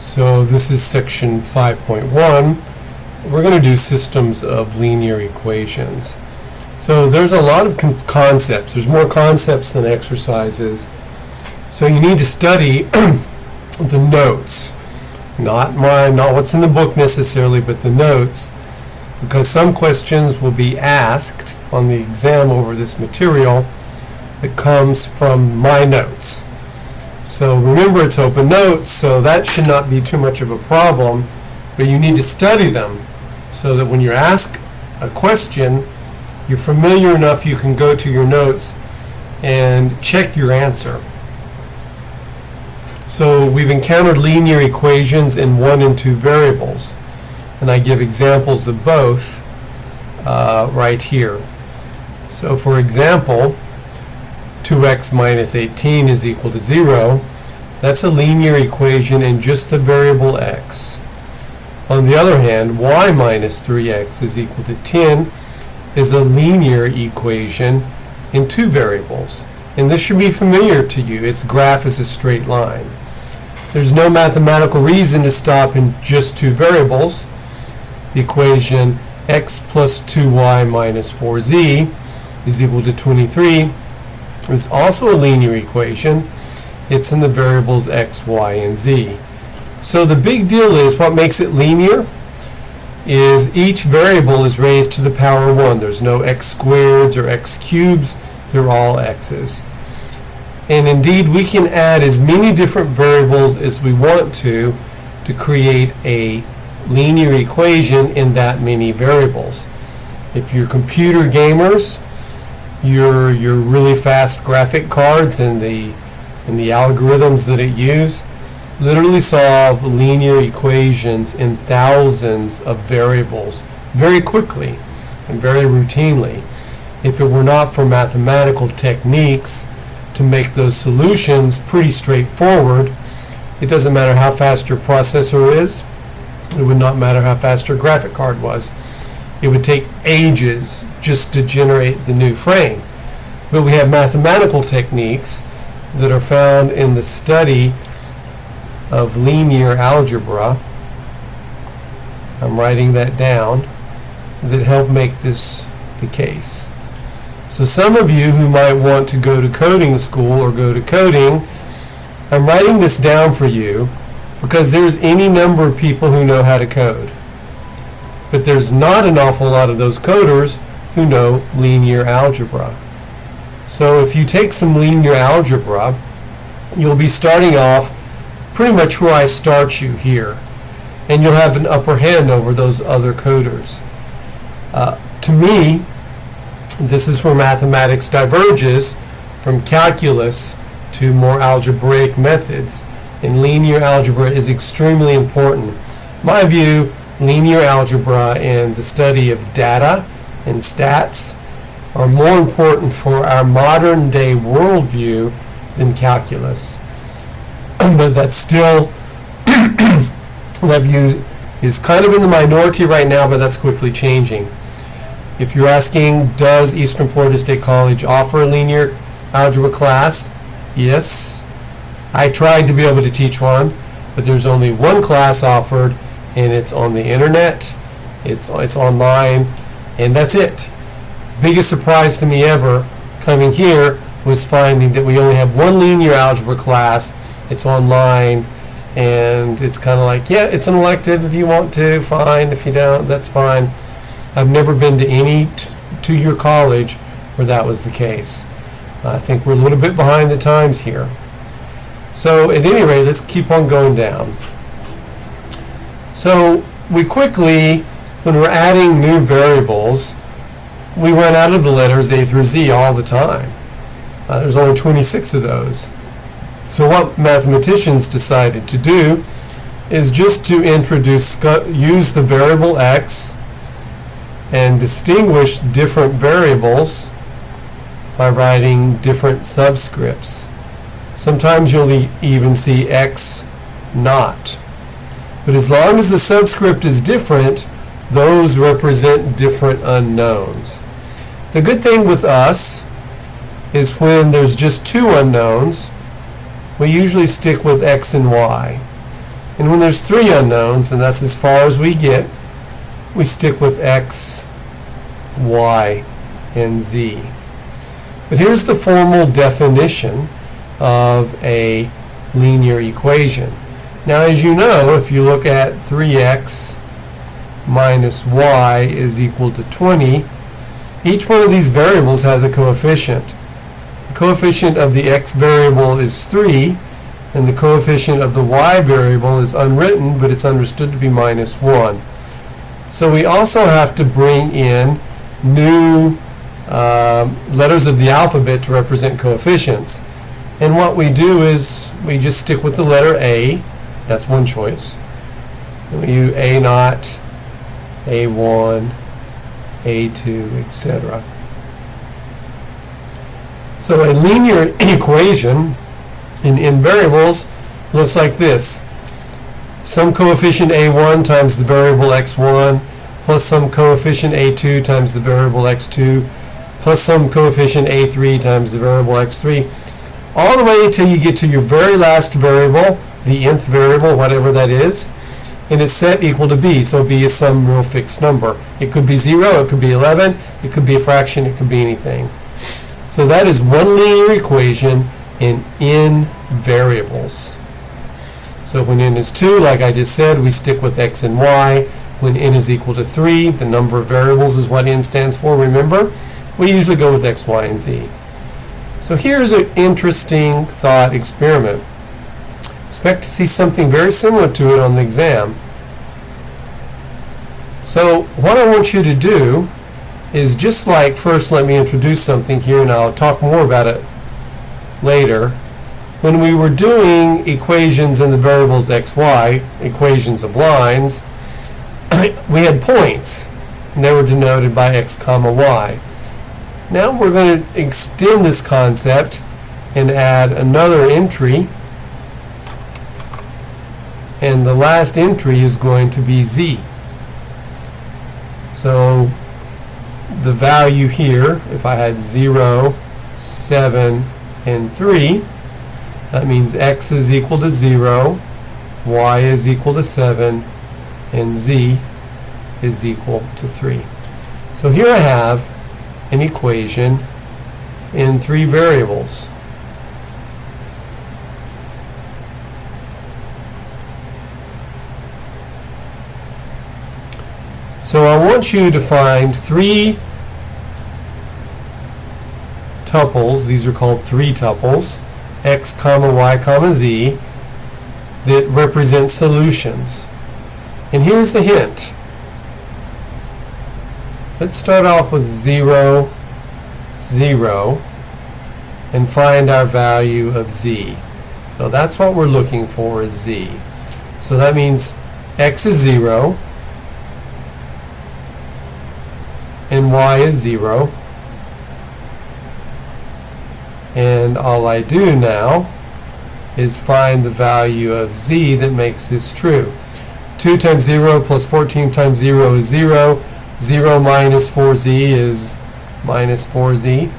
So this is section 5.1. We're going to do systems of linear equations. So there's a lot of concepts. There's more concepts than exercises. So you need to study the notes. Not what's in the book necessarily, but the notes. Because some questions will be asked on the exam over this material that comes from my notes. So remember, it's open notes, so that should not be too much of a problem, but you need to study them so that when you're asked a question, you're familiar enough you can go to your notes and check your answer. So we've encountered linear equations in 1 and 2 variables, and I give examples of both right here. So for example, 2x minus 18 is equal to 0. That's a linear equation in just the variable x. On the other hand, y minus 3x is equal to 10 is a linear equation in 2 variables. And this should be familiar to you. Its graph is a straight line. There's no mathematical reason to stop in just 2 variables. The equation x plus 2y minus 4z is equal to 23 is also a linear equation. It's in the variables x, y, and z. So the big deal is, what makes it linear is each variable is raised to the power 1. There's no x squareds or x cubes. They're all x's. And indeed, we can add as many different variables as we want to create a linear equation in that many variables. If you're computer gamers, your really fast graphic cards and the algorithms that it use literally solve linear equations in thousands of variables very quickly and very routinely. If it were not for mathematical techniques to make those solutions pretty straightforward, it doesn't matter how fast your processor is. It would not matter how fast your graphic card was. It would take ages just to generate the new frame. But we have mathematical techniques that are found in the study of linear algebra. I'm writing that down, that help make this the case. So some of you who might want to go to coding school or go to coding, I'm writing this down for you because there's any number of people who know how to code. But there's not an awful lot of those coders who know linear algebra. So if you take some linear algebra, you'll be starting off pretty much where I start you here. And you'll have an upper hand over those other coders. To me, this is where mathematics diverges from calculus to more algebraic methods. And linear algebra is extremely important. My view, linear algebra and the study of data and stats are more important for our modern day worldview than calculus. But that's still, that view is kind of in the minority right now, but that's quickly changing. If you're asking, does Eastern Florida State College offer a linear algebra class? Yes. I tried to be able to teach one, but there's only one class offered, and it's on the internet, it's online, and that's it. Biggest surprise to me ever coming here was finding that we only have one linear algebra class. It's online, and it's kind of like, yeah, it's an elective if you want to, fine. If you don't, that's fine. I've never been to any two-year college where that was the case. I think we're a little bit behind the times here. So at any rate, let's keep on going down. So we quickly, when we're adding new variables, we run out of the letters A through Z all the time. There's only 26 of those. So what mathematicians decided to do is just to use the variable x and distinguish different variables by writing different subscripts. Sometimes you'll even see x naught. But as long as the subscript is different, those represent different unknowns. The good thing with us is when there's just 2 unknowns, we usually stick with x and y. And when there's three unknowns, and that's as far as we get, we stick with x, y, and z. But here's the formal definition of a linear equation. Now, as you know, if you look at 3x minus y is equal to 20, each one of these variables has a coefficient. The coefficient of the x variable is 3, and the coefficient of the y variable is unwritten, but it's understood to be minus 1. So we also have to bring in new letters of the alphabet to represent coefficients. And what we do is we just stick with the letter A. That's one choice. And we use A0, A1, A2, etc. So a linear equation in variables looks like this. Some coefficient A1 times the variable x1 plus some coefficient A2 times the variable x2 plus some coefficient A3 times the variable x3, all the way until you get to your very last variable, the nth variable, whatever that is, and it's set equal to b. So b is some real fixed number. It could be 0, it could be 11, it could be a fraction, it could be anything. So that is one linear equation in n variables. So when n is 2, like I just said, we stick with x and y. When n is equal to 3, the number of variables is what n stands for, remember? We usually go with x, y, and z. So here's an interesting thought experiment. Expect to see something very similar to it on the exam. So what I want you to do is just like, first let me introduce something here and I'll talk more about it later. When we were doing equations in the variables x, y, equations of lines, we had points and they were denoted by x comma y. Now we're going to extend this concept and add another entry, and the last entry is going to be z. So the value here, if I had 0, 7, and 3, that means x is equal to 0, y is equal to 7, and z is equal to 3. So here I have an equation in 3 variables. So I want you to find 3 tuples, these are called 3 tuples, x comma y comma z, that represent solutions. And here's the hint. Let's start off with 0, 0, and find our value of z. So that's what we're looking for, is z. So that means x is 0, and y is 0. And all I do now is find the value of z that makes this true. 2 times 0 plus 14 times 0 is 0. 0 minus 4z is minus 4z.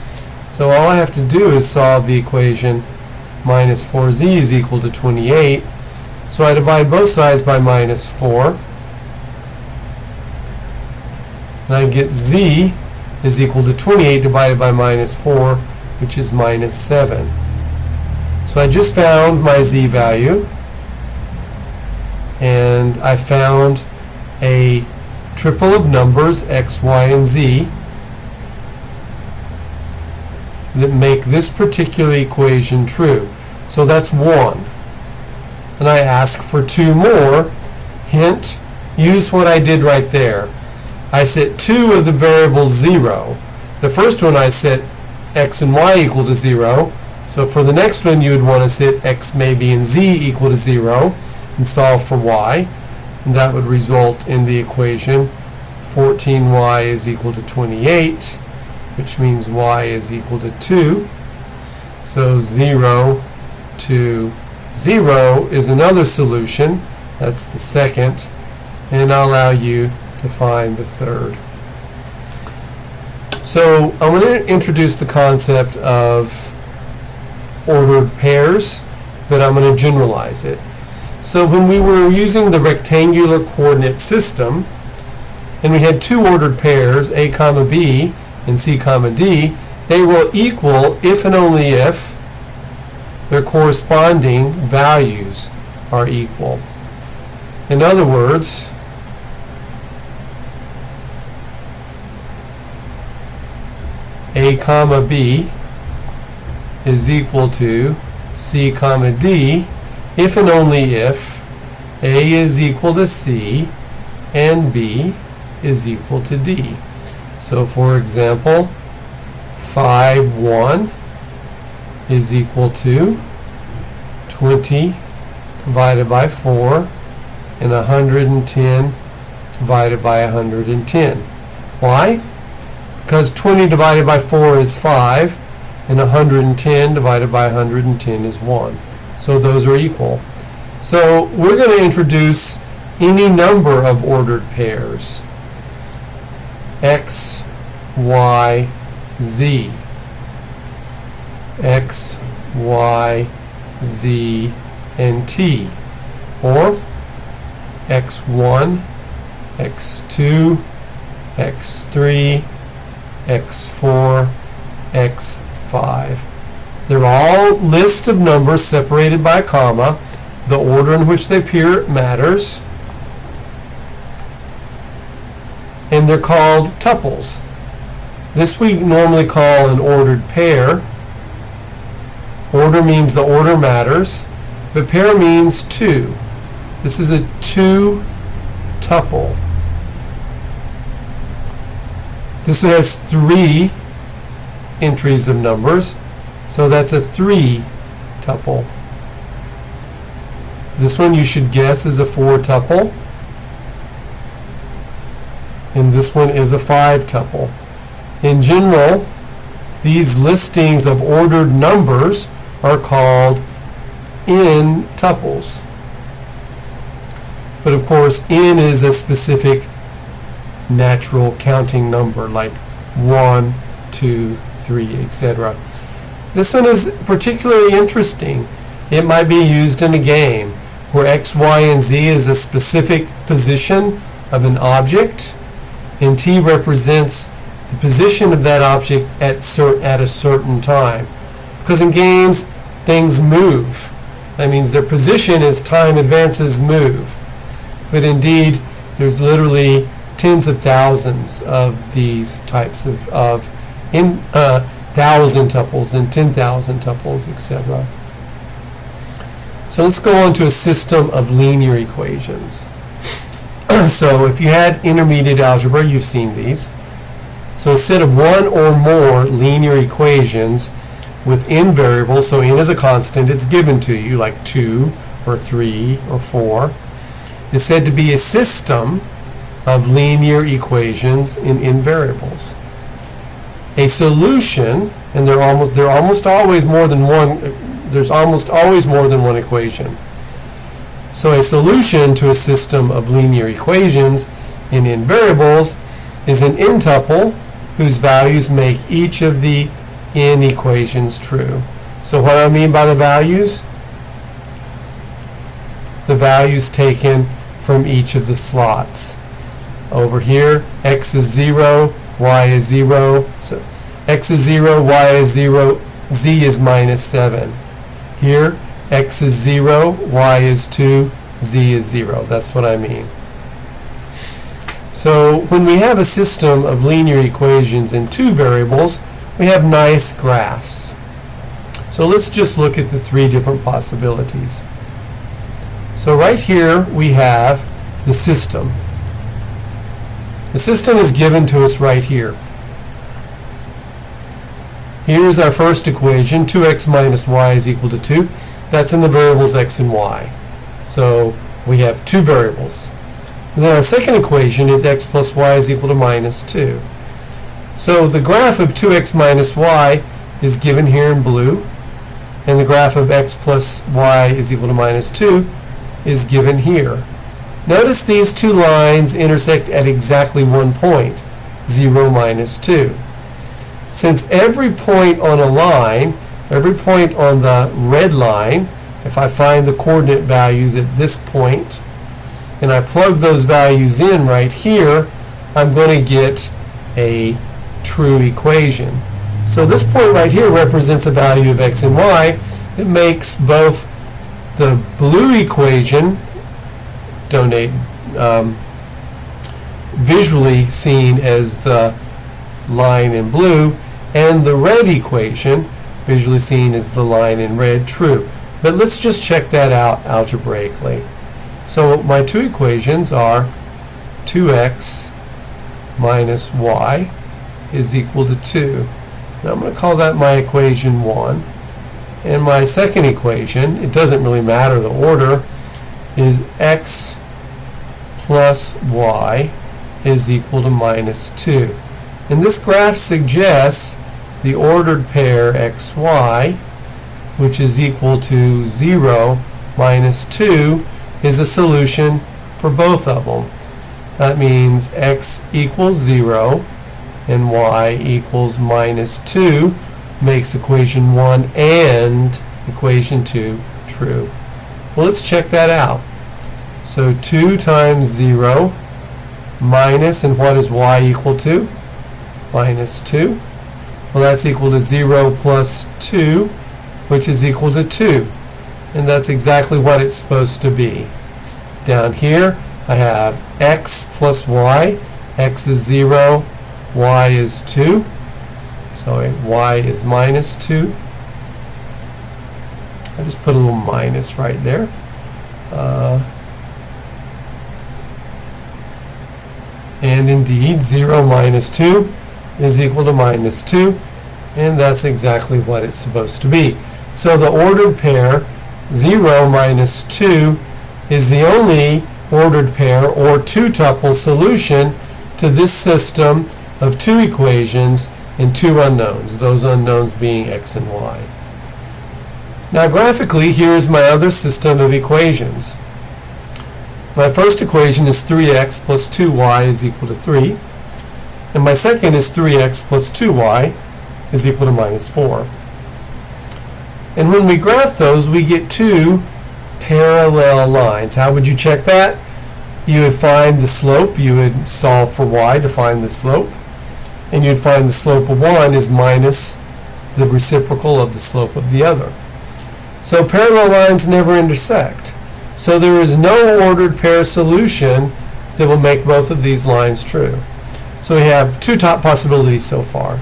So all I have to do is solve the equation minus 4z is equal to 28. So I divide both sides by minus 4. And I get z is equal to 28 divided by minus 4, which is minus 7. So I just found my z value, and I found a triple of numbers, x, y, and z, that make this particular equation true. So that's 1. And I ask for 2 more. Hint, use what I did right there. I set 2 of the variables 0. The first one I set x and y equal to 0. So for the next one you would want to set x maybe and z equal to 0 and solve for y. And that would result in the equation 14y is equal to 28, which means y is equal to 2. So 0 to 0 is another solution. That's the second. And I'll allow you to find the third. So I'm going to introduce the concept of ordered pairs, but I'm going to generalize it. So when we were using the rectangular coordinate system, and we had two ordered pairs, a comma b and c comma d, they will equal if and only if their corresponding values are equal. In other words, a comma b is equal to c comma d if and only if a is equal to c and b is equal to d. So for example, 5, 1 is equal to 20 divided by 4 and 110 divided by 110. Why? Because 20 divided by 4 is 5 and 110 divided by 110 is 1. So those are equal. So we're going to introduce any number of ordered pairs. X, Y, Z. X, Y, Z, and T. Or X1, X2, X3, X4, X5. They're all lists of numbers separated by a comma. The order in which they appear matters. And they're called tuples. This we normally call an ordered pair. Order means the order matters, but pair means two. This is a two tuple. This one has three entries of numbers, so that's a three tuple. This one you should guess is a four tuple. And this one is a five tuple. In general, these listings of ordered numbers are called n tuples. But of course, n is a specific natural counting number, like 1, 2, 3, etc. This one is particularly interesting. It might be used in a game where x, y, and z is a specific position of an object, and t represents the position of that object at a certain time. Because in games, things move. That means their position as time advances move. But indeed, there's literally tens of thousands of these types of 1,000 tuples and 10,000 tuples, etc. So let's go on to a system of linear equations. So if you had intermediate algebra, you've seen these. So a set of one or more linear equations with n variables, so n is a constant, it's given to you, like 2 or 3 or 4, is said to be a system of linear equations in n variables. A solution, and there's almost always more than one equation. So a solution to a system of linear equations in n variables is an n tuple whose values make each of the n equations true. So what do I mean by the values? The values taken from each of the slots. Over here, x is 0, y is 0, so x is 0, y is 0, z is minus 7. Here, x is 0, y is 2, z is 0. That's what I mean. So when we have a system of linear equations in two variables, we have nice graphs. So let's just look at the three different possibilities. So right here we have the system. The system is given to us right here. Here's our first equation, 2x minus y is equal to 2. That's in the variables x and y. So we have two variables. And then our second equation is x plus y is equal to minus 2. So the graph of 2x minus y is given here in blue, and the graph of x plus y is equal to minus 2 is given here. Notice these two lines intersect at exactly one point, 0, minus 2. Since every point on a line, every point on the red line if I find the coordinate values at this point, and I plug those values in right here, I'm going to get a true equation. So this point right here represents a value of x and y. It makes both the blue equation visually seen as the line in blue, and the red equation visually seen as the line in red true. But let's just check that out algebraically. So my two equations are 2x minus y is equal to 2. Now I'm going to call that my equation 1. And my second equation, it doesn't really matter the order, is x plus y is equal to minus 2. And this graph suggests the ordered pair xy, which is equal to 0 minus 2, is a solution for both of them. That means x equals 0 and y equals minus 2 makes equation 1 and equation 2 true. Well, let's check that out. So 2 times 0 minus, and what is y equal to? Minus 2. Well, that's equal to 0 plus 2, which is equal to 2. And that's exactly what it's supposed to be. Down here, I have x plus y. X is 0, y is 2. So y is minus 2. I just put a little minus right there. And indeed, 0 minus 2 is equal to minus 2. And that's exactly what it's supposed to be. So the ordered pair 0 minus 2 is the only ordered pair or two-tuple solution to this system of two equations and two unknowns, those unknowns being x and y. Now graphically, here's my other system of equations. My first equation is 3x plus 2y is equal to 3. And my second is 3x plus 2y is equal to minus 4. And when we graph those, we get two parallel lines. How would you check that? You would find the slope. You would solve for y to find the slope. And you'd find the slope of one is minus the reciprocal of the slope of the other. So parallel lines never intersect. So there is no ordered pair solution that will make both of these lines true. So we have two top possibilities so far.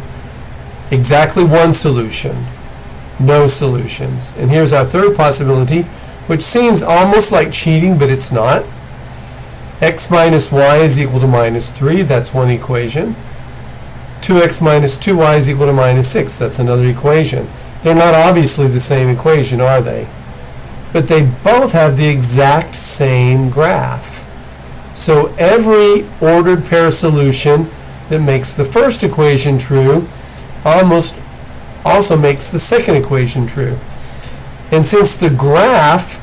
Exactly one solution, no solutions. And here's our third possibility, which seems almost like cheating, but it's not. X minus y is equal to minus 3, that's one equation. 2x minus 2y is equal to minus 6, that's another equation. They're not obviously the same equation, are they? But they both have the exact same graph. So every ordered pair solution that makes the first equation true almost also makes the second equation true. And since the graph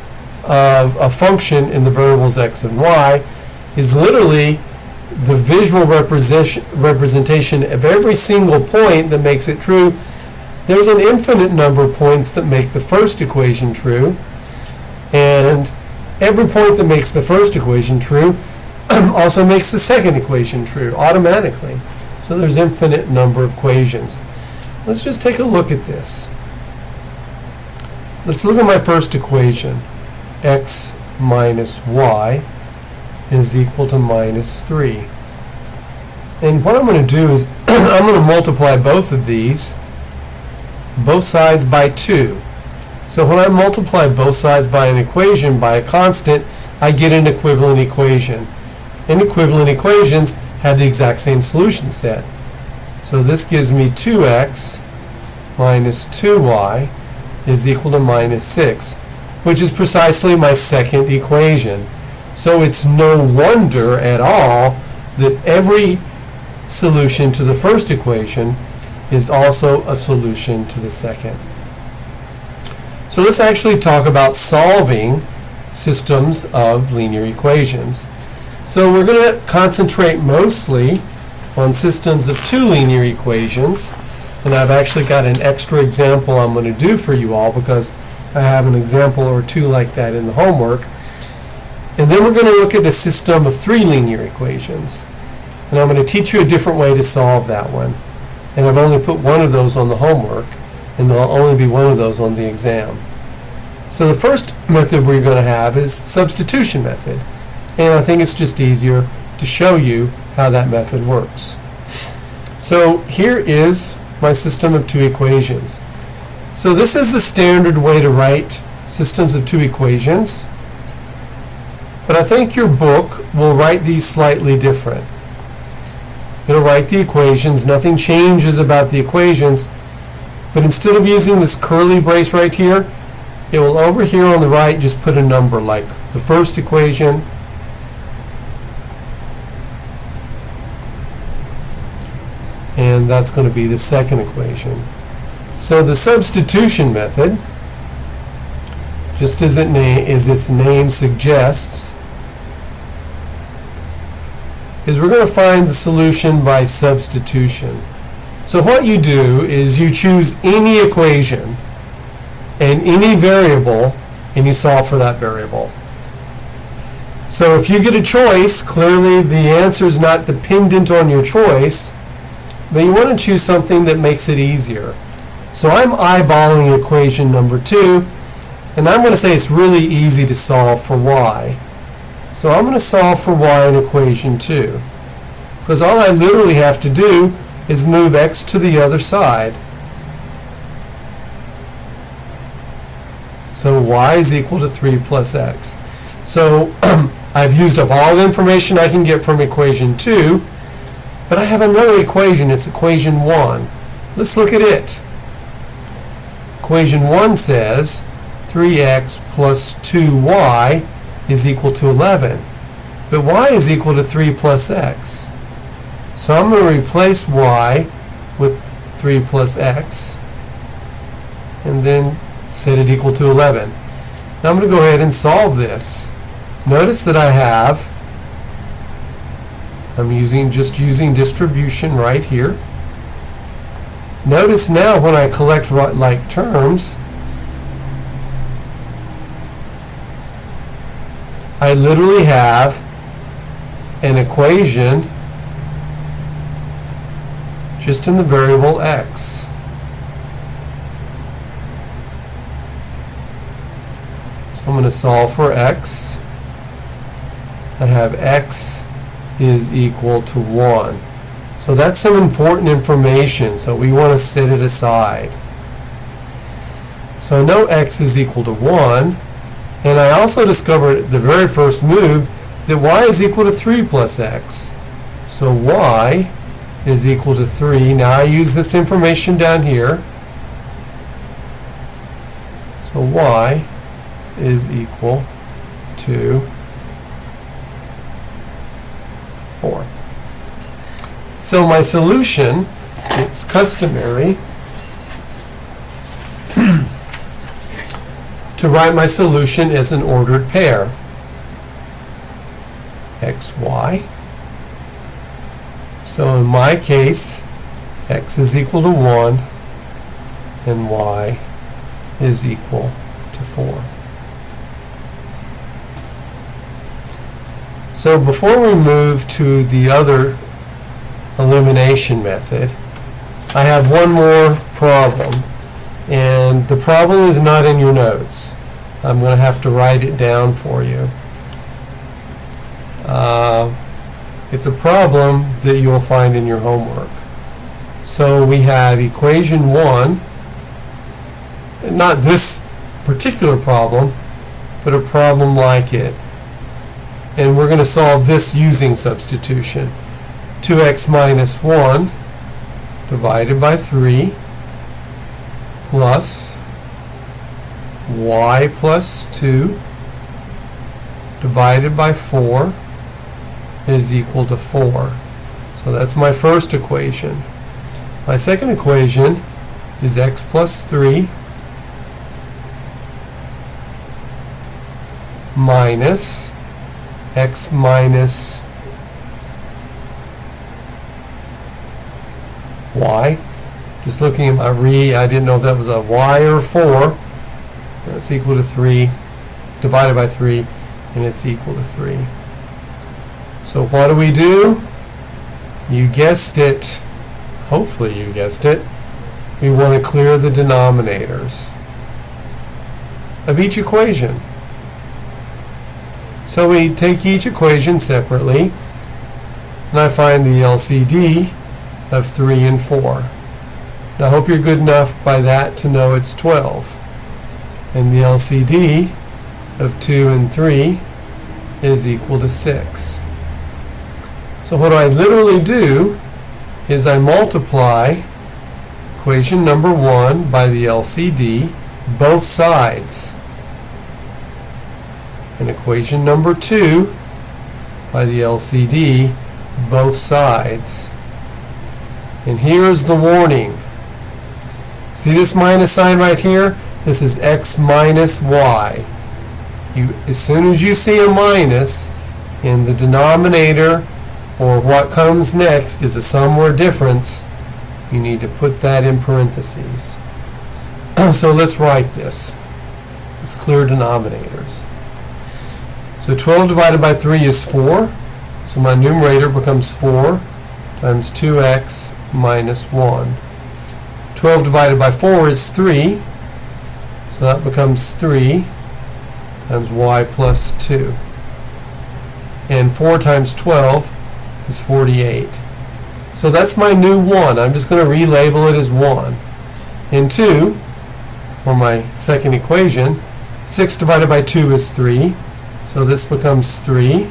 of a function in the variables x and y is literally the visual representation of every single point that makes it true, there's an infinite number of points that make the first equation true, and every point that makes the first equation true also makes the second equation true automatically. So there's infinite number of equations. Let's just take a look at this. Let's look at my first equation. X minus y is equal to minus 3. And what I'm going to do is I'm going to multiply both of these, both sides by 2. So when I multiply both sides by an equation, by a constant, I get an equivalent equation. And equivalent equations have the exact same solution set. So this gives me 2x minus 2y is equal to minus 6, which is precisely my second equation. So it's no wonder at all that every solution to the first equation is also a solution to the second. So let's actually talk about solving systems of linear equations. So we're going to concentrate mostly on systems of two linear equations, and I've actually got an extra example I'm going to do for you all because I have an example or two like that in the homework. And then we're going to look at a system of 3 linear equations. And I'm going to teach you a different way to solve that one. And I've only put one of those on the homework, and there'll only be one of those on the exam. So the first method we're going to have is substitution method. And I think it's just easier to show you how that method works. So here is my system of 2 equations. So this is the standard way to write systems of 2 equations. But I think your book will write these slightly different. It'll write the equations, nothing changes about the equations, but instead of using this curly brace right here, it will over here on the right just put a number like the first equation, and that's going to be the second equation. So the substitution method, just as its name suggests, is we're going to find the solution by substitution. So what you do is you choose any equation and any variable, and you solve for that variable. So if you get a choice, clearly the answer is not dependent on your choice, but you want to choose something that makes it easier. So I'm eyeballing equation number 2, and I'm going to say it's really easy to solve for y. So I'm going to solve for y in equation 2, because all I literally have to do is move x to the other side. So y is equal to 3 plus x. So I've used up all the information I can get from equation 2, but I have another equation. It's equation 1. Let's look at it. Equation 1 says 3x plus 2y is equal to 11. But y is equal to 3 plus x. So I'm going to replace y with 3 plus x and then set it equal to 11. Now I'm going to go ahead and solve this. Notice that I'm just using distribution right here. Notice now when I collect like terms, I literally have an equation just in the variable x. So I'm going to solve for x. I have x is equal to 1. So that's some important information, so we want to set it aside. So I know x is equal to 1, and I also discovered at the very first move that y is equal to 3 plus x. So y is equal to 3. Now I use this information down here. So y is equal to 4. So my solution, it's customary to write my solution as an ordered pair. X, y. So in my case, x is equal to 1 and y is equal to 4. So before we move to the other elimination method, I have one more problem, and the problem is not in your notes. I'm going to have to write it down for you. It's a problem that you will find in your homework. So we have equation 1, not this particular problem, but a problem like it. And we're going to solve this using substitution. 2x minus 1 divided by 3 plus y plus 2 divided by 4 is equal to 4. So that's my first equation. My second equation is x plus 3 minus x minus y. Just looking at my I didn't know if that was a y or a 4. That's equal to 3 divided by 3, and it's equal to 3. So what do? You guessed it. Hopefully you guessed it. We want to clear the denominators of each equation. So we take each equation separately, and I find the LCD of 3 and 4. Now I hope you're good enough by that to know it's 12. And the LCD of 2 and 3 is equal to 6. So what I literally do is I multiply equation number 1 by the LCD, both sides, and equation number 2 by the LCD, both sides. And here's the warning. See this minus sign right here? This is x minus y. As soon as you see a minus in the denominator, or what comes next is a sum or difference, you need to put that in parentheses. So let's write this. Let's clear denominators. So 12 divided by 3 is 4. So my numerator becomes 4 times 2x minus 1. 12 divided by 4 is 3. So that becomes 3 times y plus 2. And 4 times 12 is 48. So that's my new 1. I'm just going to relabel it as 1. And 2, for my second equation, 6 divided by 2 is 3. So this becomes 3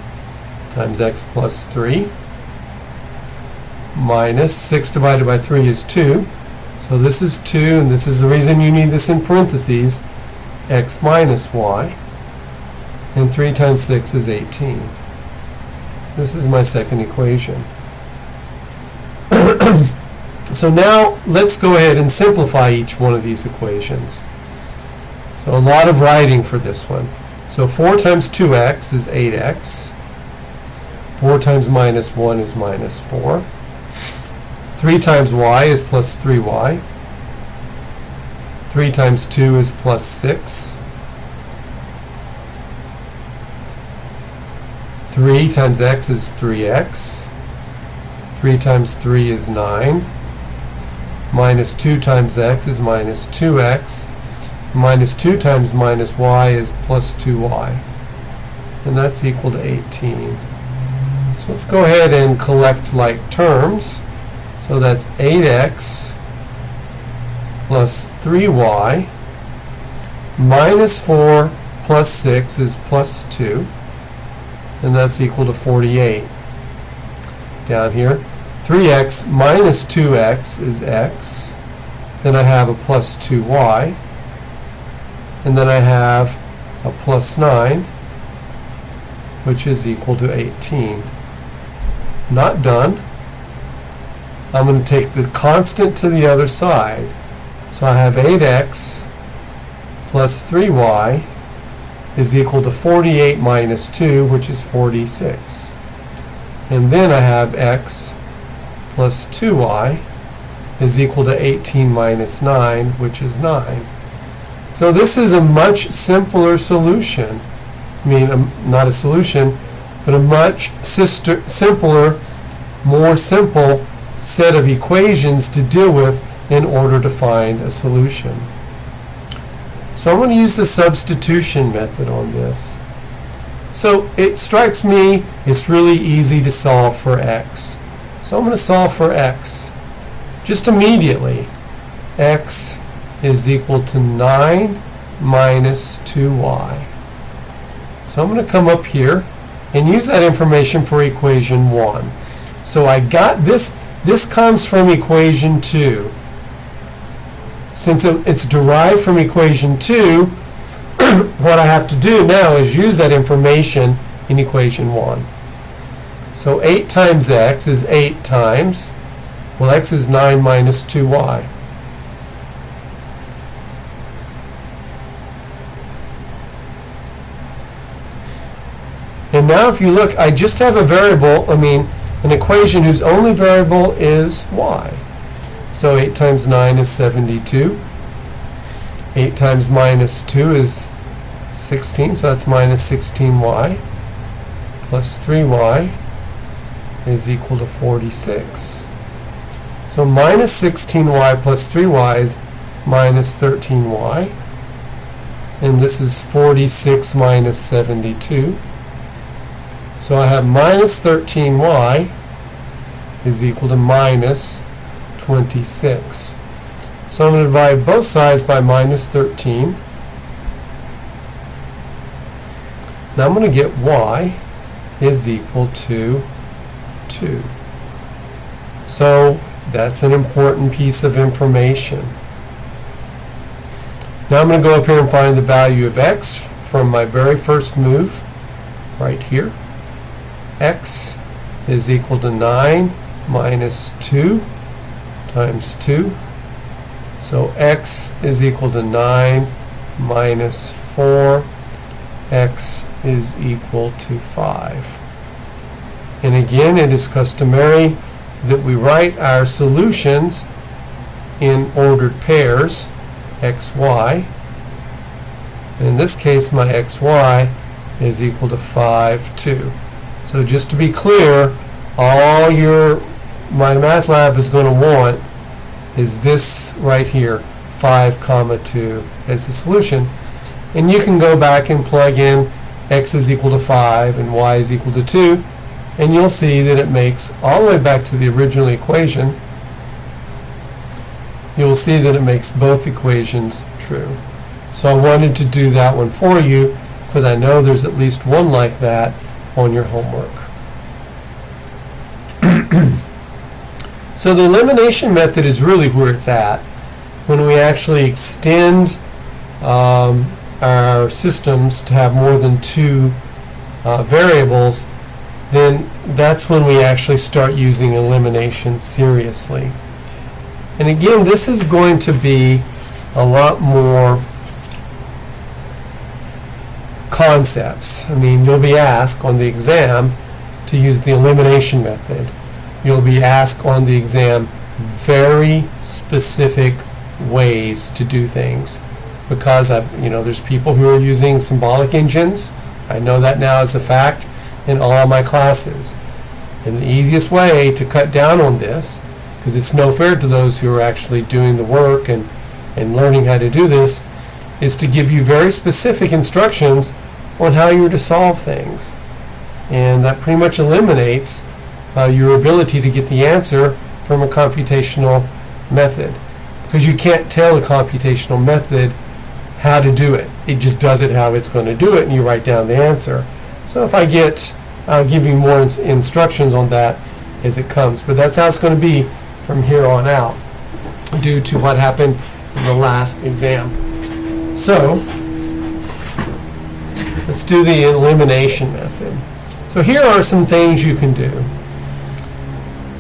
times x plus 3 minus 6 divided by 3 is 2. So this is 2, and this is the reason you need this in parentheses, x minus y. And 3 times 6 is 18. This is my second equation. So now let's go ahead and simplify each one of these equations. So a lot of writing for this one. So 4 times 2x is 8x. 4 times minus 1 is minus 4. 3 times y is plus 3y. 3 times 2 is plus 6. 3 times x is 3x. 3 times 3 is 9. Minus 2 times x is minus 2x. Minus 2 times minus y is plus 2y. And that's equal to 18. So let's go ahead and collect like terms. So that's 8x plus 3y minus 4 plus 6 is plus 2. And that's equal to 48. Down here, 3x minus 2x is x. Then I have a plus 2y. And then I have a plus 9, which is equal to 18. Not done. I'm going to take the constant to the other side. So I have 8x plus 3y is equal to 48 minus 2, which is 46. And then I have x plus 2y is equal to 18 minus 9, which is 9. So this is a much simpler solution. I mean, not a solution, but a much simpler, more simple set of equations to deal with in order to find a solution. So I'm going to use the substitution method on this. So it strikes me it's really easy to solve for x. So I'm going to solve for x. Just immediately, x is equal to 9 minus 2y. So I'm going to come up here and use that information for equation 1. So I got this. This comes from equation 2. Since it's derived from equation 2, what I have to do now is use that information in equation 1. So 8 times x is 8 times, well, x is 9 minus 2y. And now if you look, I just have a variable, an equation whose only variable is y. So 8 times 9 is 72. 8 times minus 2 is 16, so that's minus 16y plus 3y is equal to 46. So minus 16y plus 3y is minus 13y. And this is 46 minus 72. So I have minus 13y is equal to minus 26. So I'm going to divide both sides by minus 13. Now I'm going to get y is equal to 2. So that's an important piece of information. Now I'm going to go up here and find the value of x from my very first move right here. X is equal to 9 minus 2 times 2. So x is equal to 9 minus 4. X is equal to 5. And again, it is customary that we write our solutions in ordered pairs, xy. And in this case, my xy is equal to 5, 2. So just to be clear, all my math lab is going to want is this right here, 5, 2 as the solution. And you can go back and plug in x is equal to 5 and y is equal to 2, and you'll see that it makes all the way back to the original equation. You'll see that it makes both equations true. So I wanted to do that one for you because I know there's at least one like that on your homework. So the elimination method is really where it's at. When we actually extend our systems to have more than 2 variables, then that's when we actually start using elimination seriously. And again, this is going to be a lot more concepts. I mean, you'll be asked on the exam to use the elimination method. You'll be asked on the exam very specific ways to do things, because there's people who are using symbolic engines. I know that now as a fact in all of my classes. And the easiest way to cut down on this, because it's no fair to those who are actually doing the work and learning how to do this, is to give you very specific instructions on how you're to solve things. And that pretty much eliminates your ability to get the answer from a computational method, because you can't tell a computational method how to do it. It just does it how it's going to do it, and you write down the answer. So if I'll give you more instructions on that as it comes. But that's how it's going to be from here on out, due to what happened in the last exam. So let's do the elimination method. So here are some things you can do.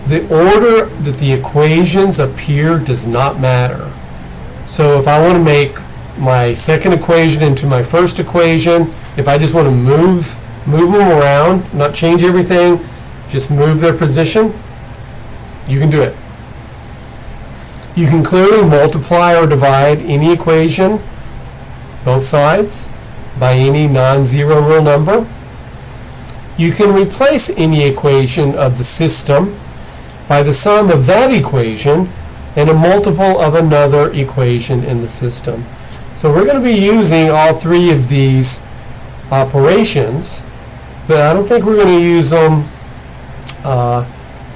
The order that the equations appear does not matter. So if I want to make my second equation into my first equation, if I just want to move them around, not change everything, just move their position, you can do it. You can clearly multiply or divide any equation, both sides, by any non-zero real number. You can replace any equation of the system by the sum of that equation and a multiple of another equation in the system. So we're going to be using all 3 of these operations, but I don't think we're going to use them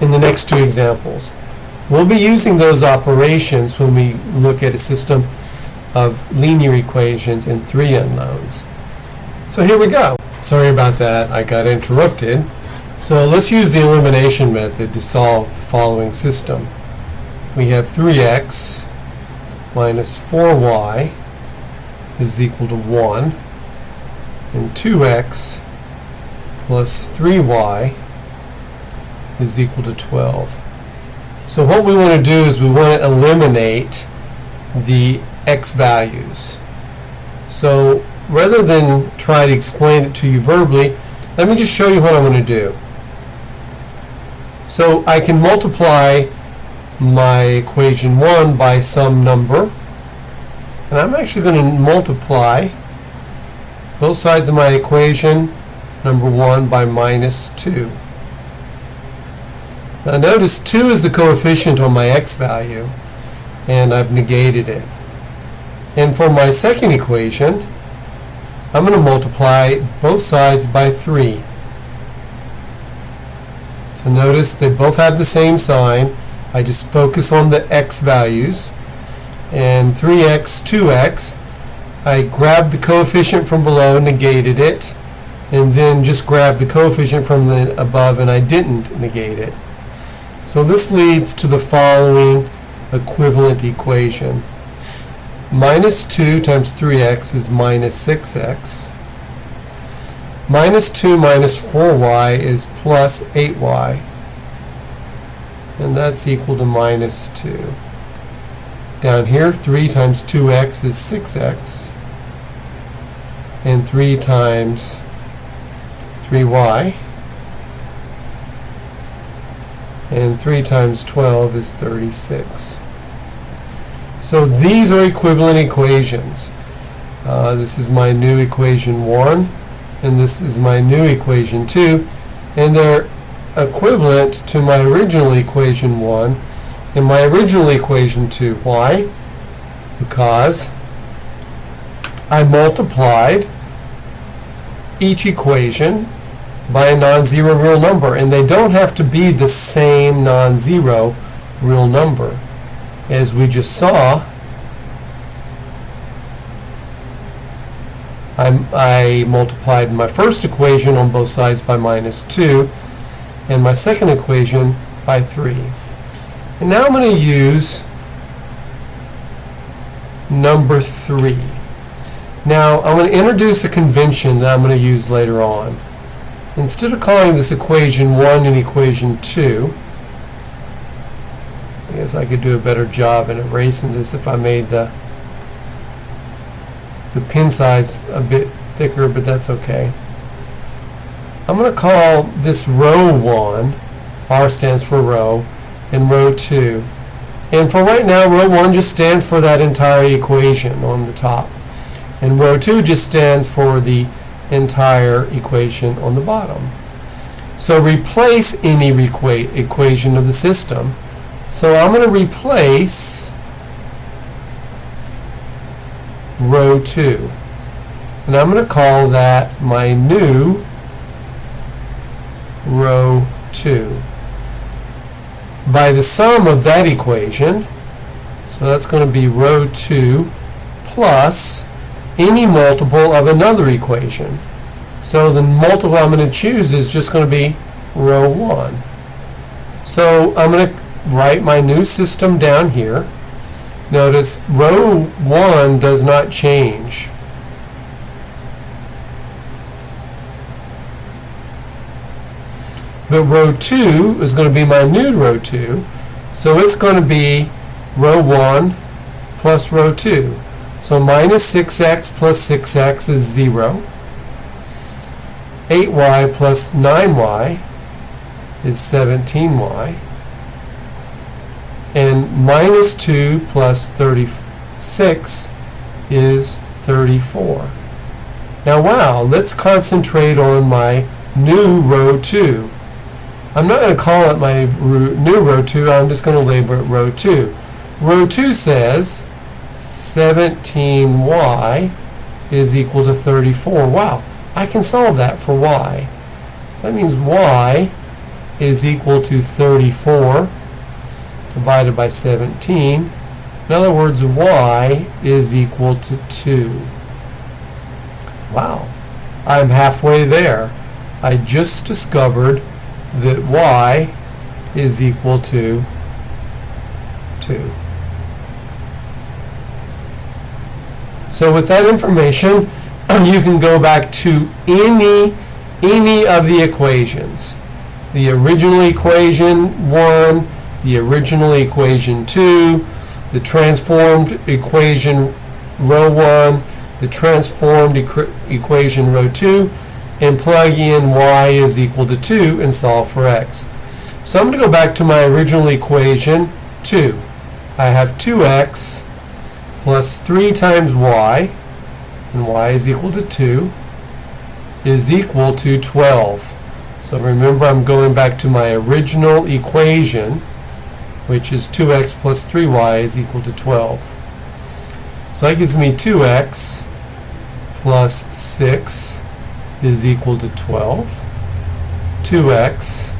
in the next 2 examples. We'll be using those operations when we look at a system of linear equations and 3 unknowns. So here we go. Sorry about that, I got interrupted. So let's use the elimination method to solve the following system. We have 3x minus 4y is equal to 1, and 2x plus 3y is equal to 12. So what we want to do is we want to eliminate the x values. So rather than try to explain it to you verbally, let me just show you what I'm going to do. So I can multiply my equation 1 by some number, And I'm actually going to multiply both sides of my equation, number 1, by minus 2. Now notice 2 is the coefficient on my x value, and I've negated it. And for my second equation, I'm going to multiply both sides by 3. So notice they both have the same sign. I just focus on the x values. And 3x, 2x, I grabbed the coefficient from below, negated it, and then just grabbed the coefficient from the above, and I didn't negate it. So this leads to the following equivalent equation. Minus 2 times 3x is minus 6x. Minus 2 minus 4y is plus 8y. And that's equal to minus 2. Down here, 3 times 2x is 6x. And 3 times 3y. And 3 times 12 is 36. So these are equivalent equations. This is my new equation 1, and this is my new equation 2, and they're equivalent to my original equation 1 and my original equation 2. Why? Because I multiplied each equation by a non-zero real number, and they don't have to be the same non-zero real number. As we just saw, I multiplied my first equation on both sides by minus 2 and my second equation by 3. And now I'm going to use number 3. Now I'm going to introduce a convention that I'm going to use later on. Instead of calling this equation 1 and equation 2, I guess I could do a better job in erasing this if I made the pen size a bit thicker, but that's okay. I'm going to call this row 1, R stands for row, and row 2. And for right now, row 1 just stands for that entire equation on the top. And row 2 just stands for the entire equation on the bottom. So replace any equation of the system. So I'm going to replace row 2. And I'm going to call that my new row 2 by the sum of that equation. So that's going to be row 2 plus any multiple of another equation. So the multiple I'm going to choose is just going to be row 1. So I'm going to write my new system down here. Notice row 1 does not change. But row 2 is going to be my new row 2. So it's going to be row 1 plus row 2. So minus 6x plus 6x is 0. 8y plus 9y is 17y. And minus 2 plus 36 is 34. Now wow, let's concentrate on my new row 2. I'm not going to call it my new row 2, I'm just going to label it row 2. Row 2 says 17y is equal to 34. Wow, I can solve that for y. That means y is equal to 34 divided by 17. In other words, y is equal to 2. Wow, I'm halfway there. I just discovered that y is equal to 2. So with that information, you can go back to any of the equations. The original equation 1, the original equation 2, the transformed equation row 1, the transformed equation row 2, and plug in y is equal to 2 and solve for x. So I'm going to go back to my original equation 2. I have 2x plus 3 times y, and y is equal to 2, is equal to 12. So remember, I'm going back to my original equation, which is 2x plus 3y is equal to 12. So that gives me 2x plus 6 is equal to 12. 2x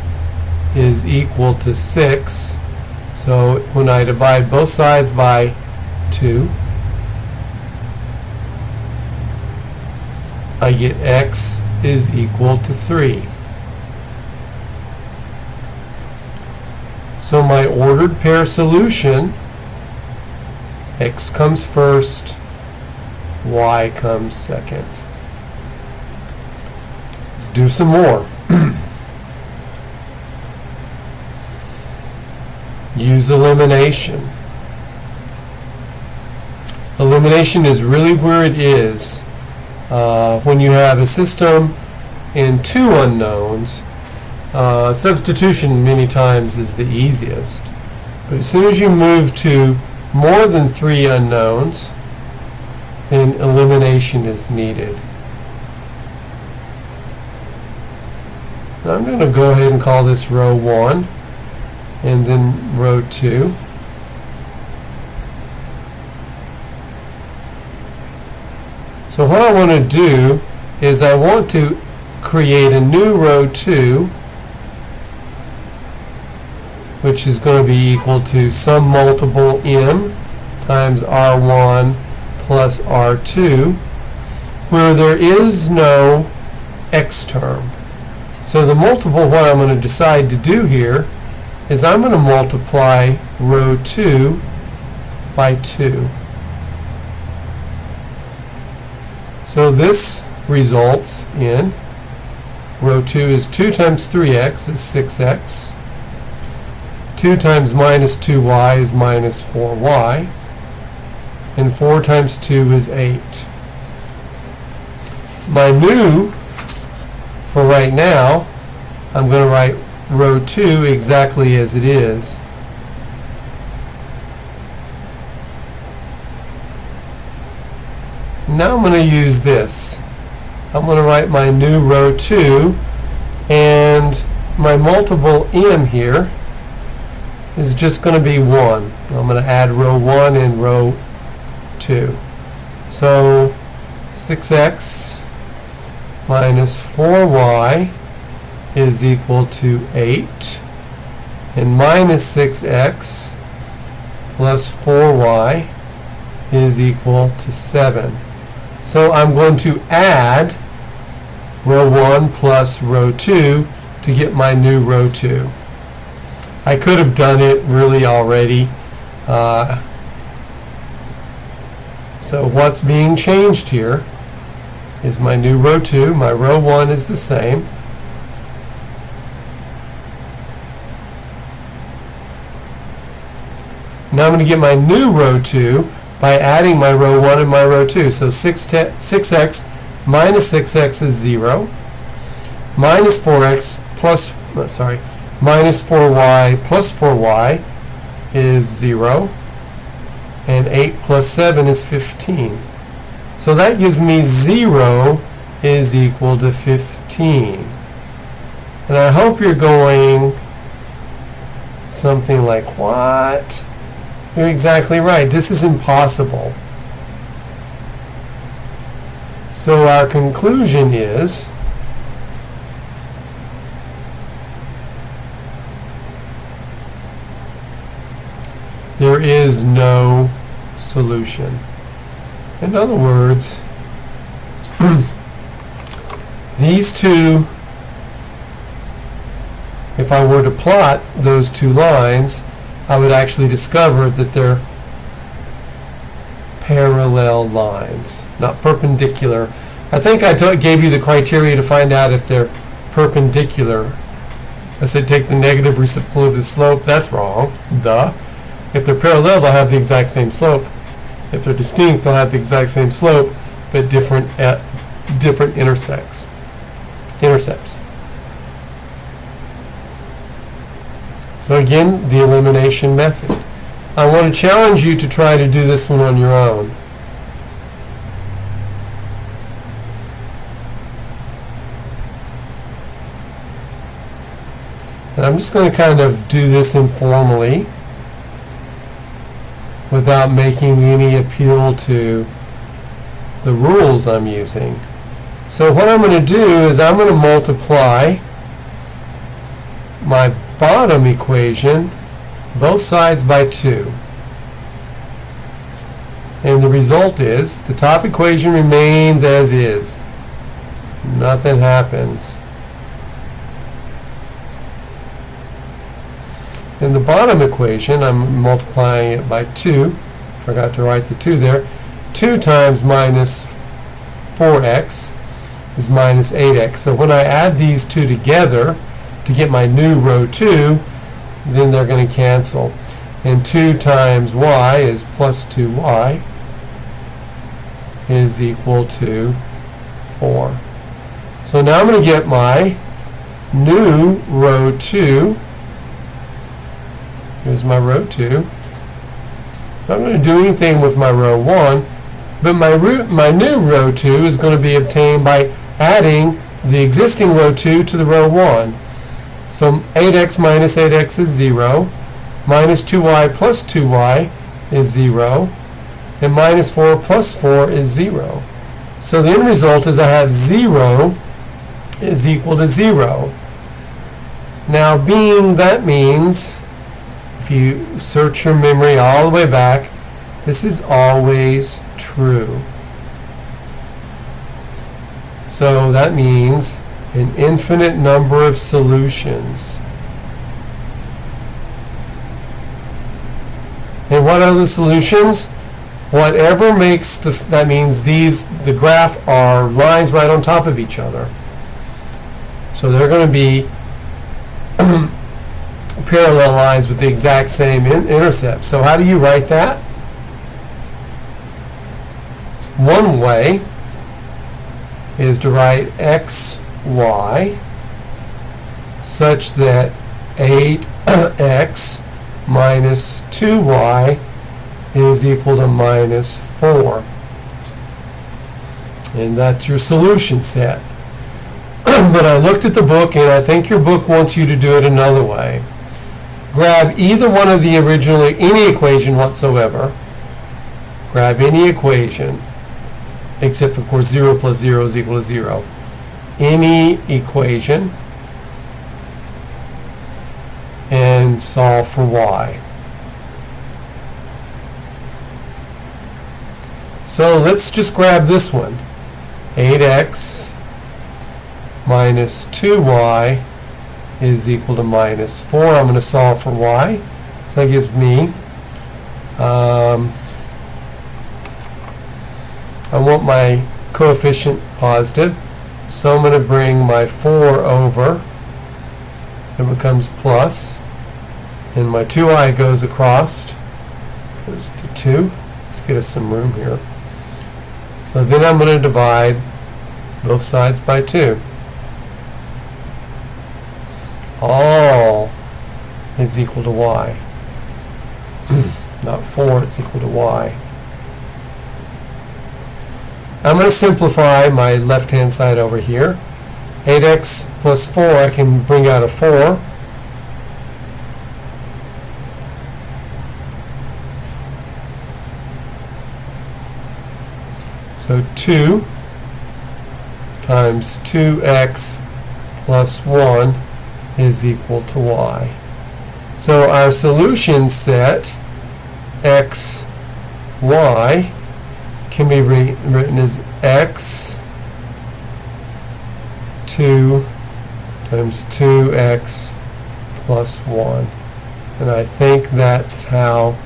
is equal to 6. So when I divide both sides by 2, I get x is equal to 3. So my ordered pair solution, x comes first, y comes second. Let's do some more. Use elimination. Elimination is really where it is. When you have a system and 2 unknowns, substitution many times is the easiest. But as soon as you move to more than 3 unknowns, then elimination is needed. So I'm going to go ahead and call this row 1 and then row 2. So what I want to do is I want to create a new row 2, which is going to be equal to some multiple m times r1 plus r2, where there is no x term. So the multiple, what I'm going to decide to do here is I'm going to multiply row 2 by 2. So this results in row 2 is 2 times 3x is 6x. 2 times minus 2y is minus 4y. And 4 times 2 is 8. My new, for right now, I'm going to write row 2 exactly as it is. Now I'm going to use this. I'm going to write my new row 2, and my multiple m here is just going to be 1. I'm going to add row 1 and row 2. So 6x minus 4y is equal to 8, and minus 6x plus 4y is equal to 7. So I'm going to add row 1 plus row 2 to get my new row 2. I could have done it really already. So what's being changed here is my new row 2. My row 1 is the same. Now I'm going to get my new row 2 by adding my row 1 and my row 2. So 6x minus 6x is 0. Minus 4x plus, minus 4y plus 4y is 0. And 8 plus 7 is 15. So that gives me 0 is equal to 15. And I hope you're going something like, what? You're exactly right. This is impossible. So our conclusion is there is no solution. In other words, these two, if I were to plot those two lines, I would actually discover that they're parallel lines, not perpendicular. I think I gave you the criteria to find out if they're perpendicular. I said take the negative reciprocal of the slope. That's wrong. Duh. If they're parallel, they'll have the exact same slope. If they're distinct, they'll have the exact same slope, but different at different intercepts. So again, the elimination method. I want to challenge you to try to do this one on your own. And I'm just going to kind of do this informally without making any appeal to the rules I'm using. So what I'm going to do is I'm going to multiply my bottom equation, both sides, by 2. And the result is the top equation remains as is. Nothing happens. In the bottom equation, I'm multiplying it by 2. Forgot to write the 2 there. 2 times minus 4x is minus 8x. So when I add these two together to get my new row 2, then they're going to cancel. And 2 times y is plus 2y is equal to 4. So now I'm going to get my new row 2. Here's my row 2. I'm not going to do anything with my row 1, but my new row 2 is going to be obtained by adding the existing row 2 to the row 1. So 8x minus 8x is 0, minus 2y plus 2y is 0, and minus 4 plus 4 is 0. So the end result is I have 0 is equal to 0. Now, that means, if you search your memory all the way back, this is always true. So that means an infinite number of solutions. And what are the solutions? Whatever makes that means the graph are lines right on top of each other. So they're going to be parallel lines with the exact same intercept. So how do you write that? One way is to write x, y such that 8x minus 2y is equal to minus 4. And that's your solution set. But I looked at the book, and I think your book wants you to do it another way. Grab either one of the original, any equation whatsoever. Grab any equation, except of course 0 plus 0 is equal to 0. Any equation, and solve for y. So let's just grab this one. 8x minus 2y is equal to minus 4. I'm going to solve for y. So that gives me, I want my coefficient positive. So I'm going to bring my 4 over. It becomes plus. And my 2i goes across. Goes to 2. Let's get us some room here. So then I'm going to divide both sides by 2. All is equal to y. Not 4, it's equal to y. I'm going to simplify my left-hand side over here. 8x plus 4, I can bring out a 4. So 2 times 2x plus 1 is equal to y. So our solution set, x, y, can be written as x 2 times 2x plus 1. And I think that's how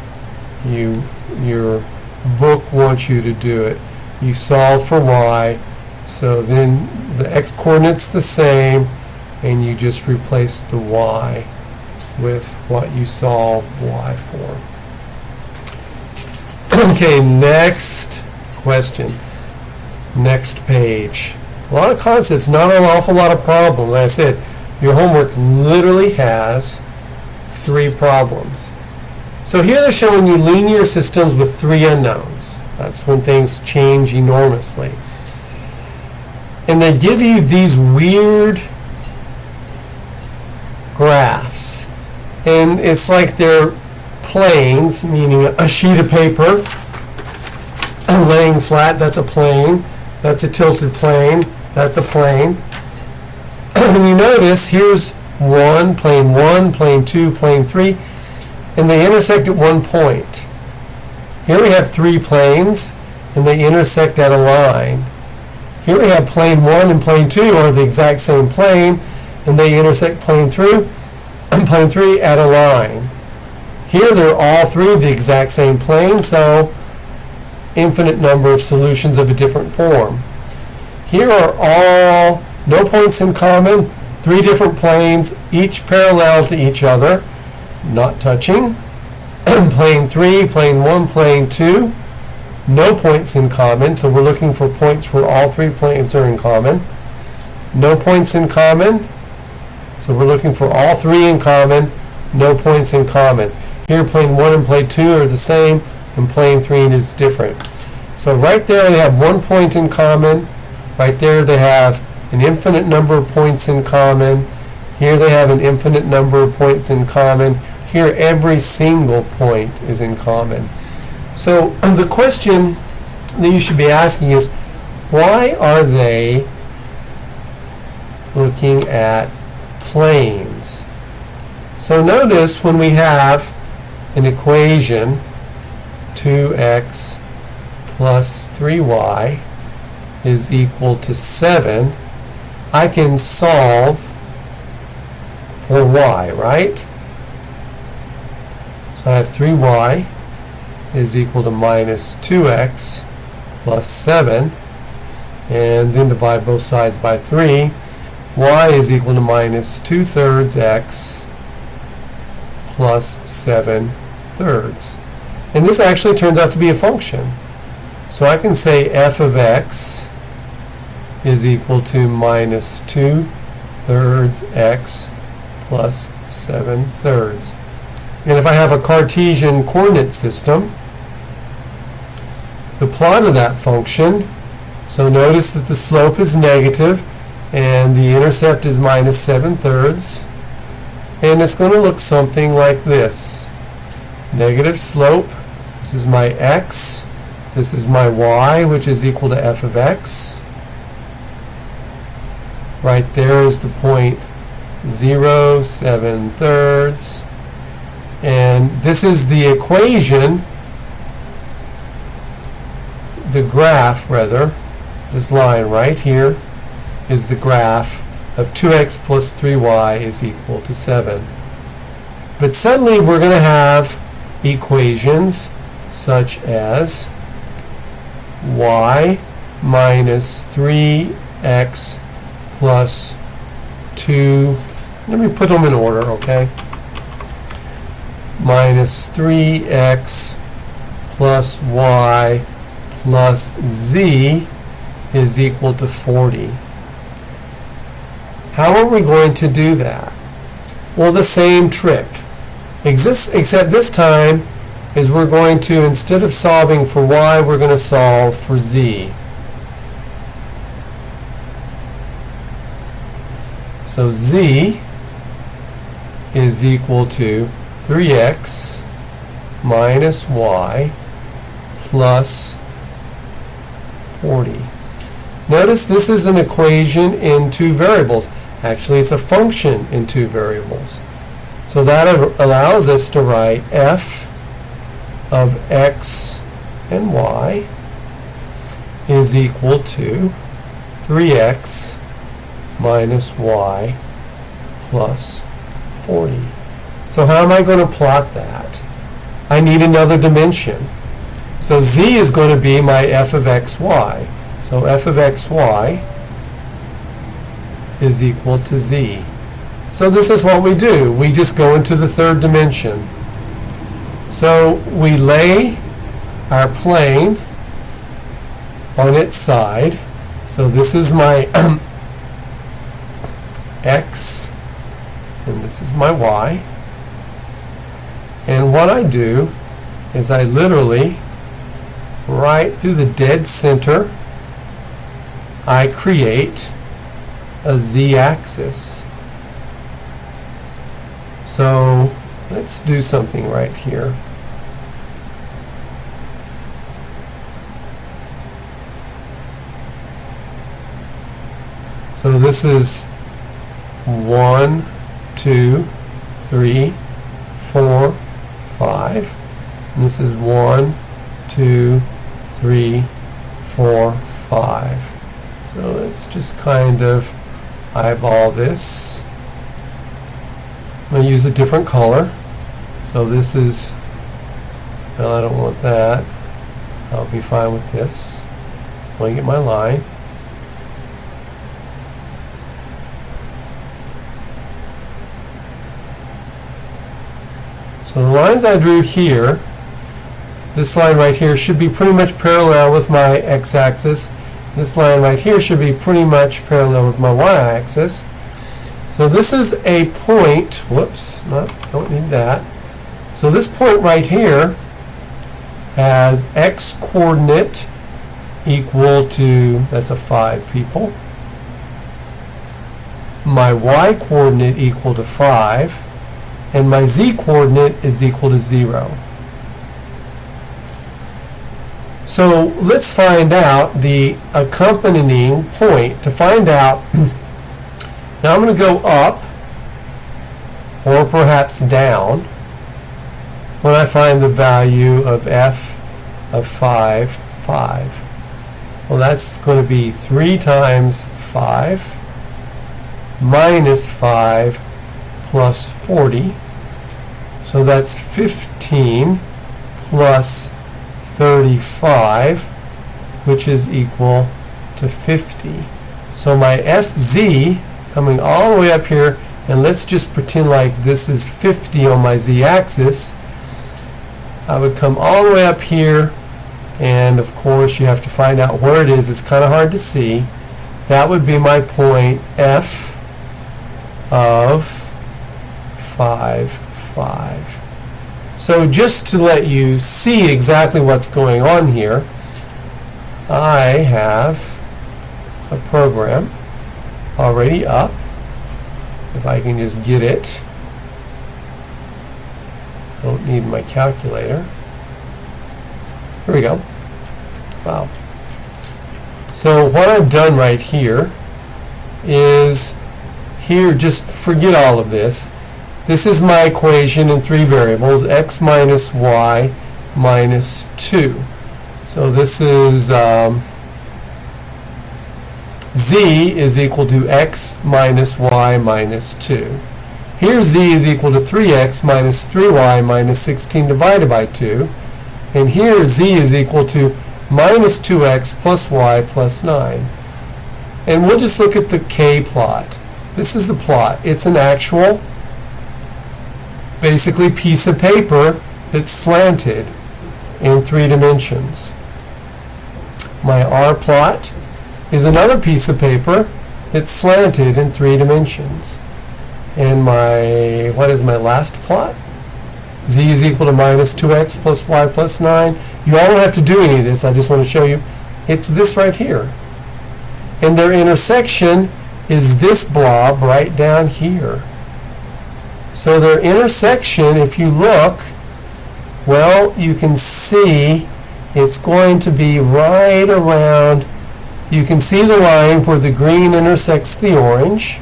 your book wants you to do it. You solve for y, so then the x coordinate's the same, and you just replace the y with what you solve y for. Okay, next question. Next page. A lot of concepts, not an awful lot of problems. Like I said, your homework literally has 3 problems. So here they're showing you linear systems with three unknowns. That's when things change enormously. And they give you these weird graphs. And it's like they're planes, meaning a sheet of paper laying flat, that's a plane. That's a tilted plane. That's a plane. And you notice here's plane 2, plane 3, and they intersect at one point. Here we have three planes, and they intersect at a line. Here we have plane 1 and plane 2 are the exact same plane, and they intersect plane 3 at a line. Here they're all three the exact same plane, so infinite number of solutions of a different form. Here are all no points in common, three different planes, each parallel to each other, not touching. Plane 3, plane 1, plane 2, no points in common, so we're looking for points where all three planes are in common. No points in common, so we're looking for all three in common, no points in common. Here plane 1 and plane 2 are the same, and plane 3 is different. So right there they have 1 point in common. Right there they have an infinite number of points in common. Here they have an infinite number of points in common. Here every single point is in common. So the question that you should be asking is, why are they looking at planes? So notice when we have an equation 2x plus 3y is equal to 7, I can solve for y, right? So I have 3y is equal to minus 2x plus 7, and then divide both sides by 3. Y is equal to minus 2/3 x plus 7/3. And this actually turns out to be a function. So I can say f of x is equal to minus 2/3 x plus 7/3. And if I have a Cartesian coordinate system, the plot of that function, so notice that the slope is negative and the intercept is minus 7/3, and it's going to look something like this. Negative slope, this is my x, this is my y, which is equal to f of x. Right there is the point 0, 7/3. And this is the equation, the graph rather, this line right here is the graph of 2x plus 3y is equal to 7. But suddenly we're going to have equations such as y minus 3x plus 2, let me put them in order, okay? Minus 3x plus y plus z is equal to 40. How are we going to do that? Well, the same trick. Except this time is we're going to, instead of solving for y, we're going to solve for z. So z is equal to 3x minus y plus 40. Notice this is an equation in two variables. Actually, it's a function in two variables. So that allows us to write f of x and y is equal to 3x minus y plus 40. So how am I going to plot that? I need another dimension. So z is going to be my f of xy. So f of xy is equal to z. So this is what we do. We just go into the third dimension. So we lay our plane on its side. So this is my x, and this is my y. And what I do is I literally, right through the dead center, I create a z-axis. So let's do something right here. So this is 1, 2, 3, 4, 5. And this is 1, 2, 3, 4, 5. So let's just kind of eyeball this. I'm going to use a different color. So this is, no, I don't want that. I'll be fine with this. I want to get my line. So the lines I drew here, this line right here should be pretty much parallel with my x-axis. This line right here should be pretty much parallel with my y-axis. So this is a point, whoops, don't need that. So this point right here has x-coordinate equal to, that's a 5 people. My y-coordinate equal to 5. And my z-coordinate is equal to 0. So let's find out the accompanying point. To find out, now I'm going to go up, or perhaps down, when I find the value of f of 5, 5. Well, that's going to be 3 times 5 minus 5 plus 40. So that's 15 plus 35, which is equal to 50. So my FZ coming all the way up here, and let's just pretend like this is 50 on my z-axis. I would come all the way up here, and of course you have to find out where it is. It's kind of hard to see. That would be my point F of 5, 5. So just to let you see exactly what's going on here, I have a program already up. If I can just get it. Don't need my calculator. Here we go. Wow. So what I've done right here is, here, just forget all of this. This is my equation in 3 variables, x minus y minus 2. So this is z is equal to x minus y minus 2. Here z is equal to 3x minus 3y minus 16 divided by 2. And here z is equal to minus 2x plus y plus 9. And we'll just look at the k plot. This is the plot. It's an actual, basically, piece of paper that's slanted in 3 dimensions. My R plot is another piece of paper that's slanted in 3 dimensions. And my, what is my last plot? Z is equal to minus 2x plus y plus 9. You all don't have to do any of this. I just want to show you. It's this right here. And their intersection is this blob right down here. So their intersection, if you look, well, you can see it's going to be right around, you can see the line where the green intersects the orange.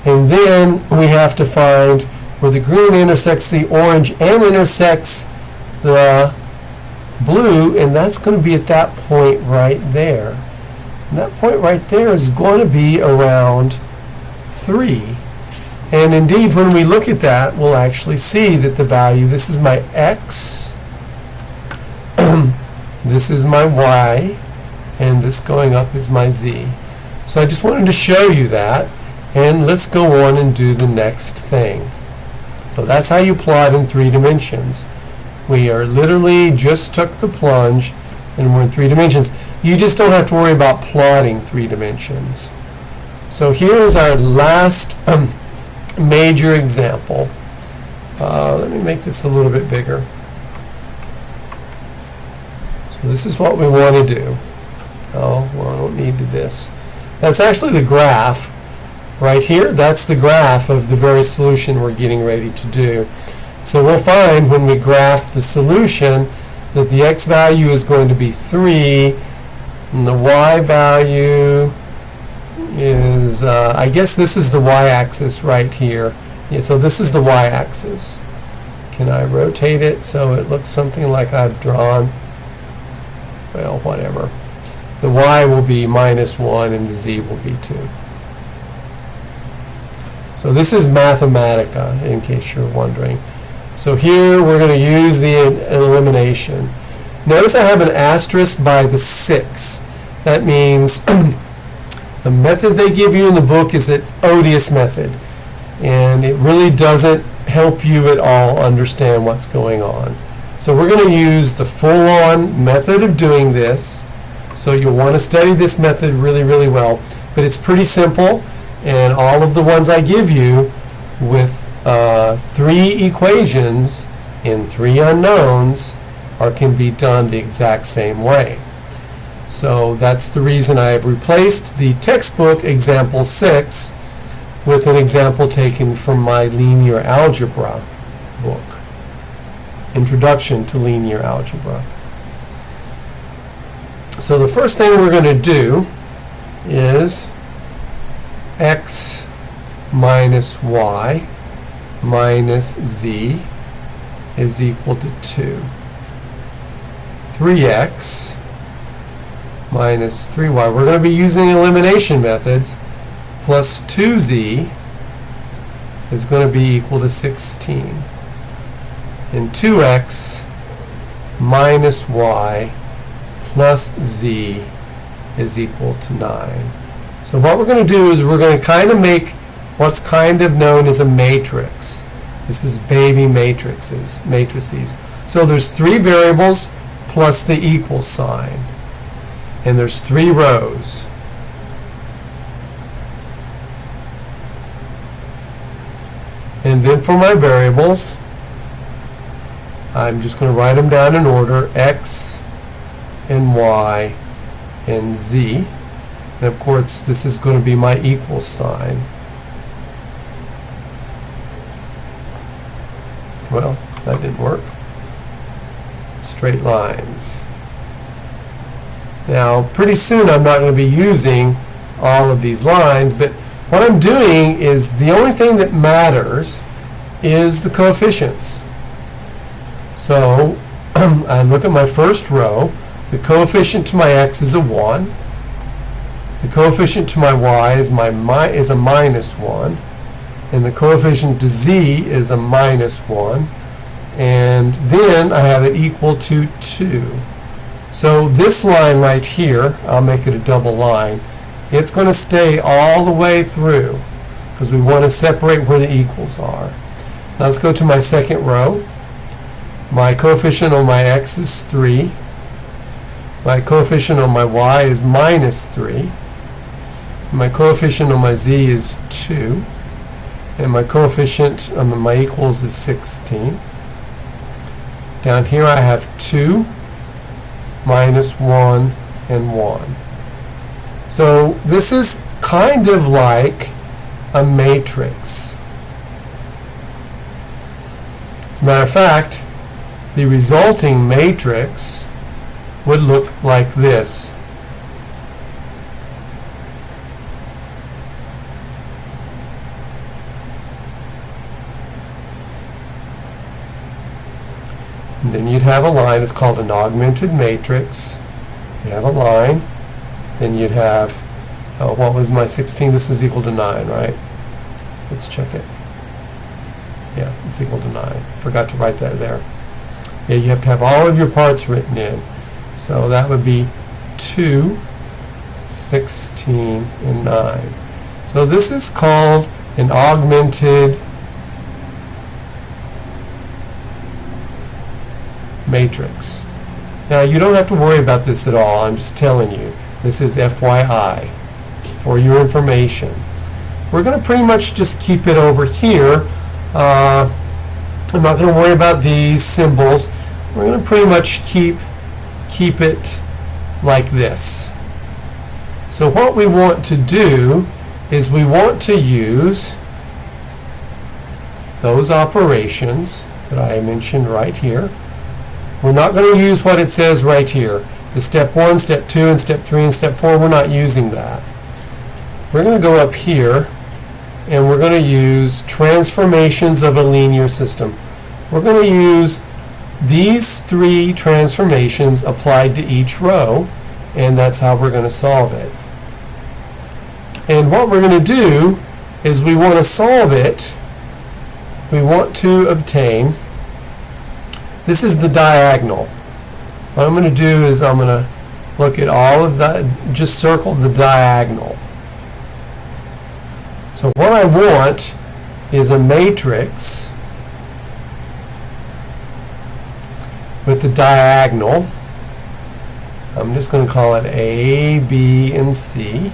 And then we have to find where the green intersects the orange and intersects the blue, and that's going to be at that point right there. And that point right there is going to be around 3. And indeed, when we look at that, we'll actually see that the value, this is my x, this is my y, and this going up is my z. So I just wanted to show you that, and let's go on and do the next thing. So that's how you plot in 3 dimensions. We are literally just took the plunge, and we're in 3 dimensions. You just don't have to worry about plotting 3 dimensions. So here's our last major example. Let me make this a little bit bigger. So this is what we want to do. Oh, well, I don't need to do this. That's actually the graph right here. That's the graph of the very solution we're getting ready to do. So we'll find when we graph the solution that the x value is going to be 3, and the y value is, I guess this is the y-axis right here. Yeah, so this is the y-axis. Can I rotate it so it looks something like I've drawn? Well, whatever. The y will be -1 and the z will be 2. So this is Mathematica, in case you're wondering. So here we're going to use the elimination. Notice I have an asterisk by the 6. That means the method they give you in the book is an odious method, and it really doesn't help you at all understand what's going on. So we're going to use the full-on method of doing this. So you'll want to study this method really, really well. But it's pretty simple, and all of the ones I give you with 3 equations in 3 unknowns can be done the exact same way. So that's the reason I have replaced the textbook example 6 with an example taken from my linear algebra book, Introduction to Linear Algebra. So the first thing we're going to do is x minus y minus z is equal to 2. 3x minus 3y. We're going to be using elimination methods. Plus 2z is going to be equal to 16. And 2x minus y plus z is equal to 9. So what we're going to do is we're going to kind of make what's kind of known as a matrix. This is baby matrices. So there's 3 variables plus the equal sign. And there's 3 rows. And then for my variables, I'm just going to write them down in order, x and y and z. And of course, this is going to be my equal sign. Well, that didn't work. Straight lines. Now, pretty soon I'm not going to be using all of these lines, but what I'm doing is the only thing that matters is the coefficients. So I look at my first row. The coefficient to my x is a 1. The coefficient to my y is a minus 1. And the coefficient to z is a minus 1. And then I have it equal to 2. So this line right here, I'll make it a double line. It's going to stay all the way through because we want to separate where the equals are. Now let's go to my second row. My coefficient on my x is 3. My coefficient on my y is minus 3. My coefficient on my z is 2. And my coefficient on my equals is 16. Down here I have 2, minus 1, and 1. So this is kind of like a matrix. As a matter of fact, the resulting matrix would look like this. And then you'd have a line. It's called an augmented matrix. You have a line. Then you'd have, what was my 16? This is equal to 9, right? Let's check it. Yeah, it's equal to 9. Forgot to write that there. Yeah, you have to have all of your parts written in. So that would be 2, 16, and 9. So this is called an augmented matrix. Now you don't have to worry about this at all. I'm just telling you. This is FYI for your information. We're going to pretty much just keep it over here I'm not going to worry about these symbols. We're going to pretty much keep it like this. So what we want to do is we want to use those operations that I mentioned right here. We're not going to use what it says right here. The step 1, step 2, and step 3, and step 4, we're not using that. We're going to go up here and we're going to use transformations of a linear system. We're going to use these 3 transformations applied to each row, and that's how we're going to solve it. And what we're going to do is we want to solve it. We want to obtain, this is the diagonal. What I'm going to do is I'm going to look at all of that, just circle the diagonal. So what I want is a matrix with the diagonal. I'm just going to call it A, B, and C.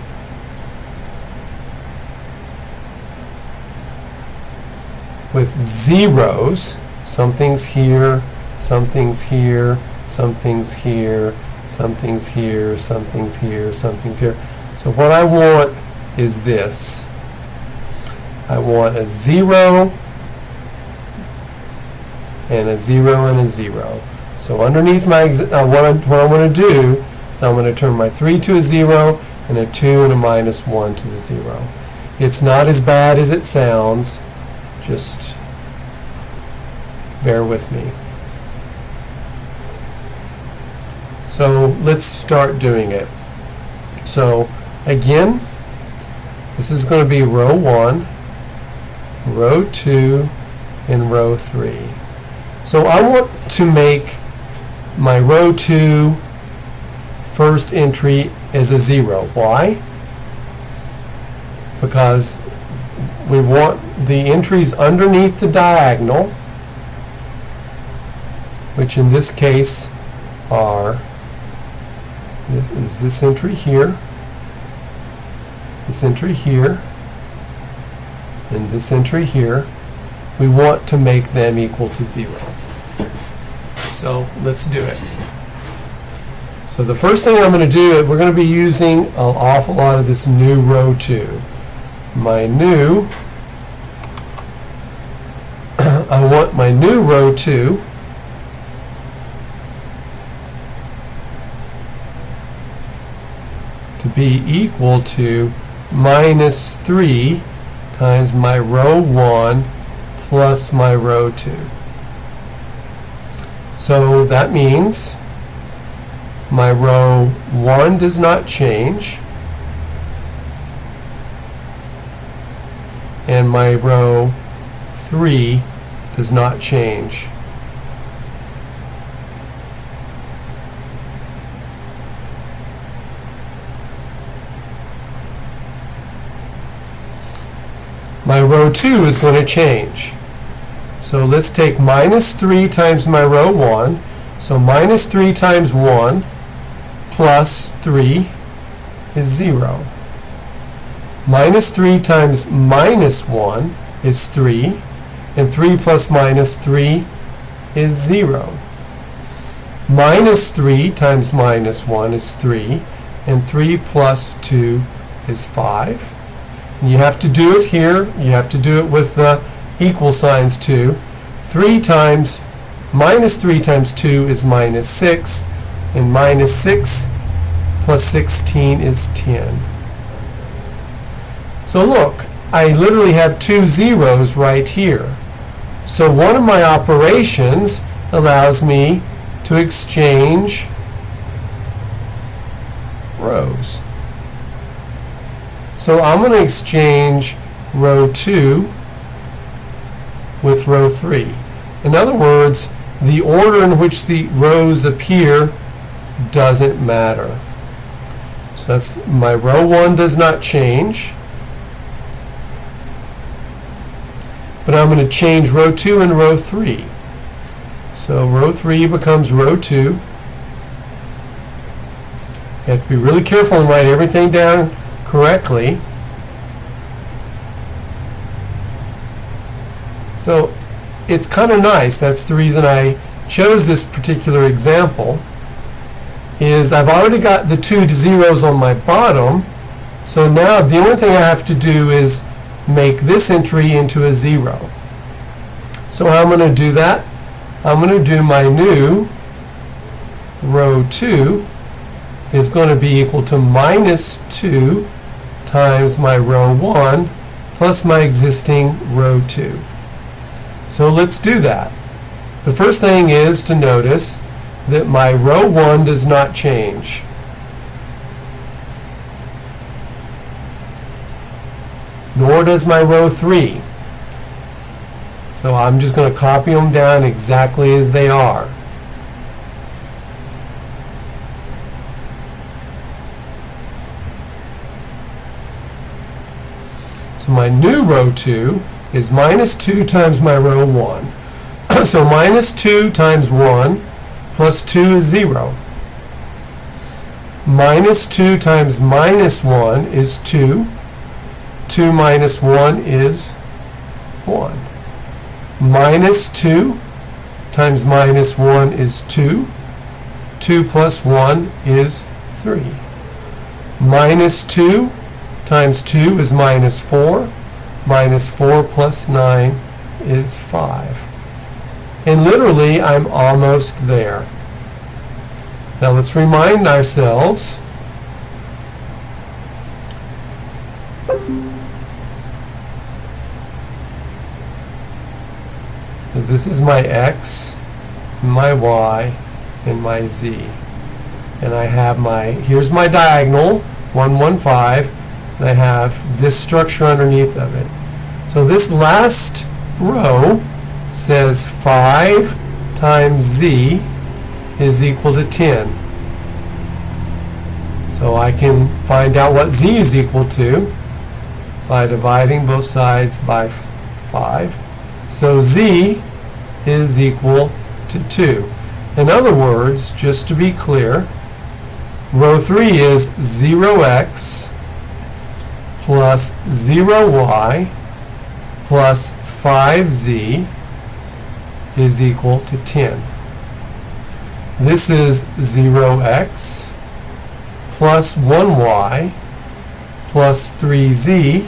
With zeros, something's here, something's here, something's here, something's here, something's here, something's here. So what I want is this. I want a 0 and a 0 and a 0. So underneath my, what I want to do is I'm going to turn my 3 to a 0 and a 2 and a -1 to the 0. It's not as bad as it sounds. Just bear with me. So let's start doing it. So again, this is going to be row 1, row 2, and row 3. So I want to make my row 2 first entry as a 0. Why? Because we want the entries underneath the diagonal, which in this case are this entry here, this entry here, and this entry here. We want to make them equal to 0. So let's do it. So the first thing I'm going to do, we're going to be using an awful lot of this new row 2. My new, I want my new row 2 to be equal to -3 times my row 1 plus my row 2. So that means my row 1 does not change, and my row 3 does not change. My row 2 is going to change. So let's take -3 times my row 1. So -3 times 1 plus 3 is 0. -3 times -1 is 3, and 3 plus -3 is 0. -3 times -1 is 3, and 3 plus 2 is 5. And you have to do it here. You have to do it with the equal signs too. -3 times 2 is -6, and -6 plus 16 is 10. So look, I literally have 2 zeros right here. So one of my operations allows me to exchange rows. So I'm going to exchange row 2 with row 3. In other words, the order in which the rows appear doesn't matter. So that's my row 1 does not change. But I'm going to change row 2 and row 3. So row 3 becomes row 2. You have to be really careful and write everything down correctly. So it's kind of nice. That's the reason I chose this particular example, is I've already got the two zeros on my bottom, so now the only thing I have to do is make this entry into a 0. So how I'm going to do that? I'm going to do my new row 2 is going to be equal to minus 2 times my row 1 plus my existing row 2. So let's do that. The first thing is to notice that my row 1 does not change. Nor does my row 3. So I'm just going to copy them down exactly as they are. So my new row 2 is minus 2 times my row 1. So minus 2 times 1 plus 2 is 0. Minus 2 times minus 1 is 2. 2 minus 1 is 1. Minus 2 times minus 1 is 2. 2 plus 1 is 3. Minus 2 times 2 is minus 4. Minus 4 plus 9 is 5. And literally, I'm almost there. Now let's remind ourselves that this is my x, and my y, and my z. And I have here's my diagonal, 1, 1, 5, and I have this structure underneath of it. So this last row says 5 times z is equal to 10. So I can find out what z is equal to by dividing both sides by 5. So z is equal to 2. In other words, just to be clear, row 3 is 0x plus 0y plus 5z is equal to 10. This is 0x plus 1y plus 3z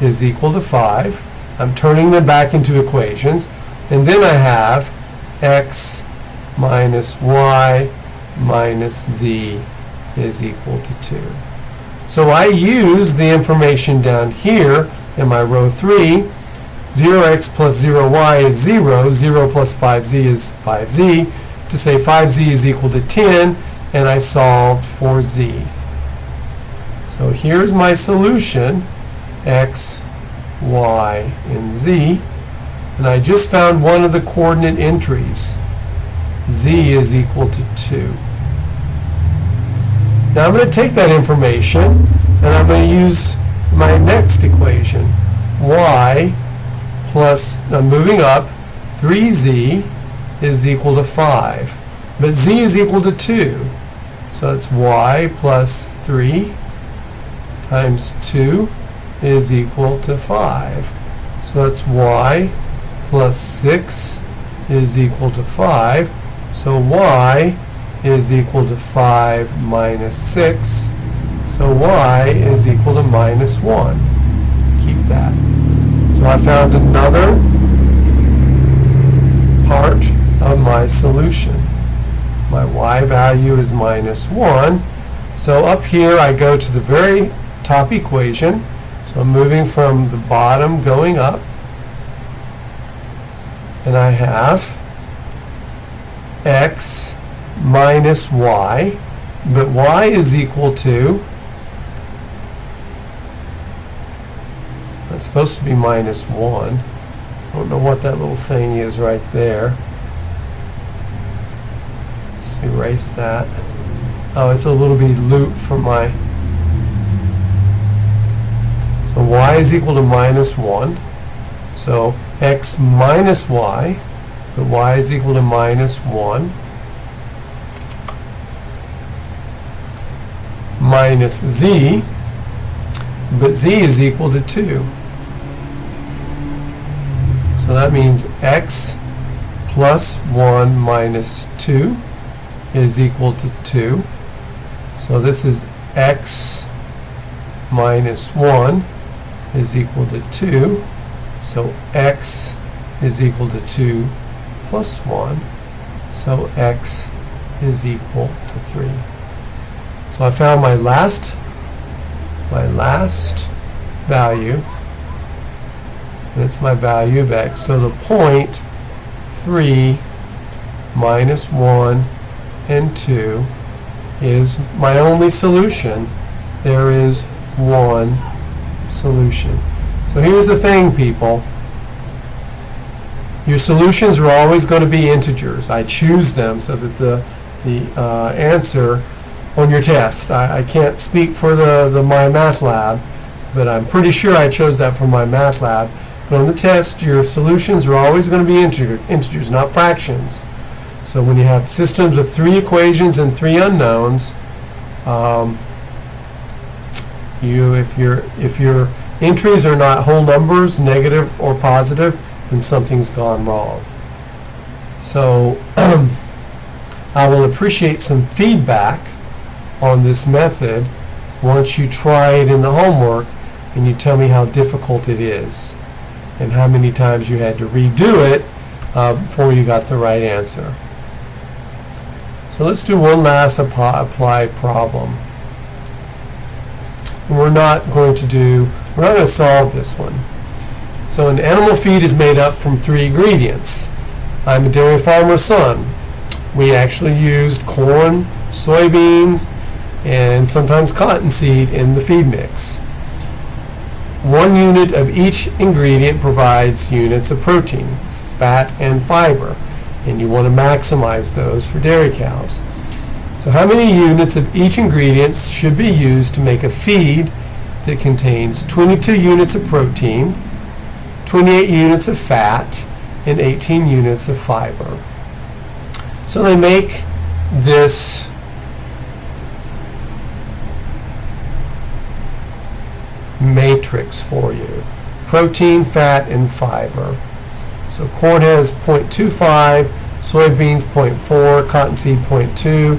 is equal to 5. I'm turning them back into equations. And then I have x minus y minus z is equal to 2. So I use the information down here in my row 3. 0x plus 0y is 0. 0 plus 5z is 5z. To say 5z is equal to 10, and I solved for z. So here's my solution, x, y, and z. And I just found one of the coordinate entries. Z is equal to 2. Now I'm going to take that information and I'm going to use my next equation. Y plus, I'm moving up, 3z is equal to 5. But z is equal to 2. So it's y plus 3 times 2 is equal to 5. So that's y plus 6 is equal to 5. So y is equal to 5 minus 6. So y is equal to minus 1. Keep that. So I found another part of my solution. My y value is minus 1. So up here I go to the very top equation. So I'm moving from the bottom going up. And I have x minus y, but y is equal to, that's supposed to be minus 1. I don't know what that little thing is right there. Let's erase that. Oh, it's a little bit loop for my, so y is equal to minus 1. So x minus y, but y is equal to minus 1, minus z, but z is equal to 2. So So that means x plus 1 minus 2 is equal to 2. So this is x minus 1 is equal to 2. So x is equal to 2 plus 1. So x is equal to 3. So I found my last value, and it's my value of x. So the point 3 minus 1 and 2 is my only solution. There is one solution. So here's the thing, people. Your solutions are always going to be integers. I choose them so that the answer on your test, I can't speak for the MyMathLab, but I'm pretty sure I chose that for MyMathLab. But on the test, your solutions are always going to be integers, not fractions. So when you have systems of 3 equations and 3 unknowns, if your entries are not whole numbers, negative or positive, then something's gone wrong. So I will appreciate some feedback on this method once you try it in the homework and you tell me how difficult it is and how many times you had to redo it before you got the right answer. So let's do one last applied problem. And we're not going to solve this one. So an animal feed is made up from 3 ingredients. I'm a dairy farmer's son. We actually used corn, soybeans, and sometimes cottonseed in the feed mix. 1 unit of each ingredient provides units of protein, fat, and fiber, and you want to maximize those for dairy cows. So how many units of each ingredient should be used to make a feed that contains 22 units of protein, 28 units of fat, and 18 units of fiber? So they make this matrix for you: protein, fat, and fiber. So corn has 0.25, soybeans 0.4, cottonseed 0.2,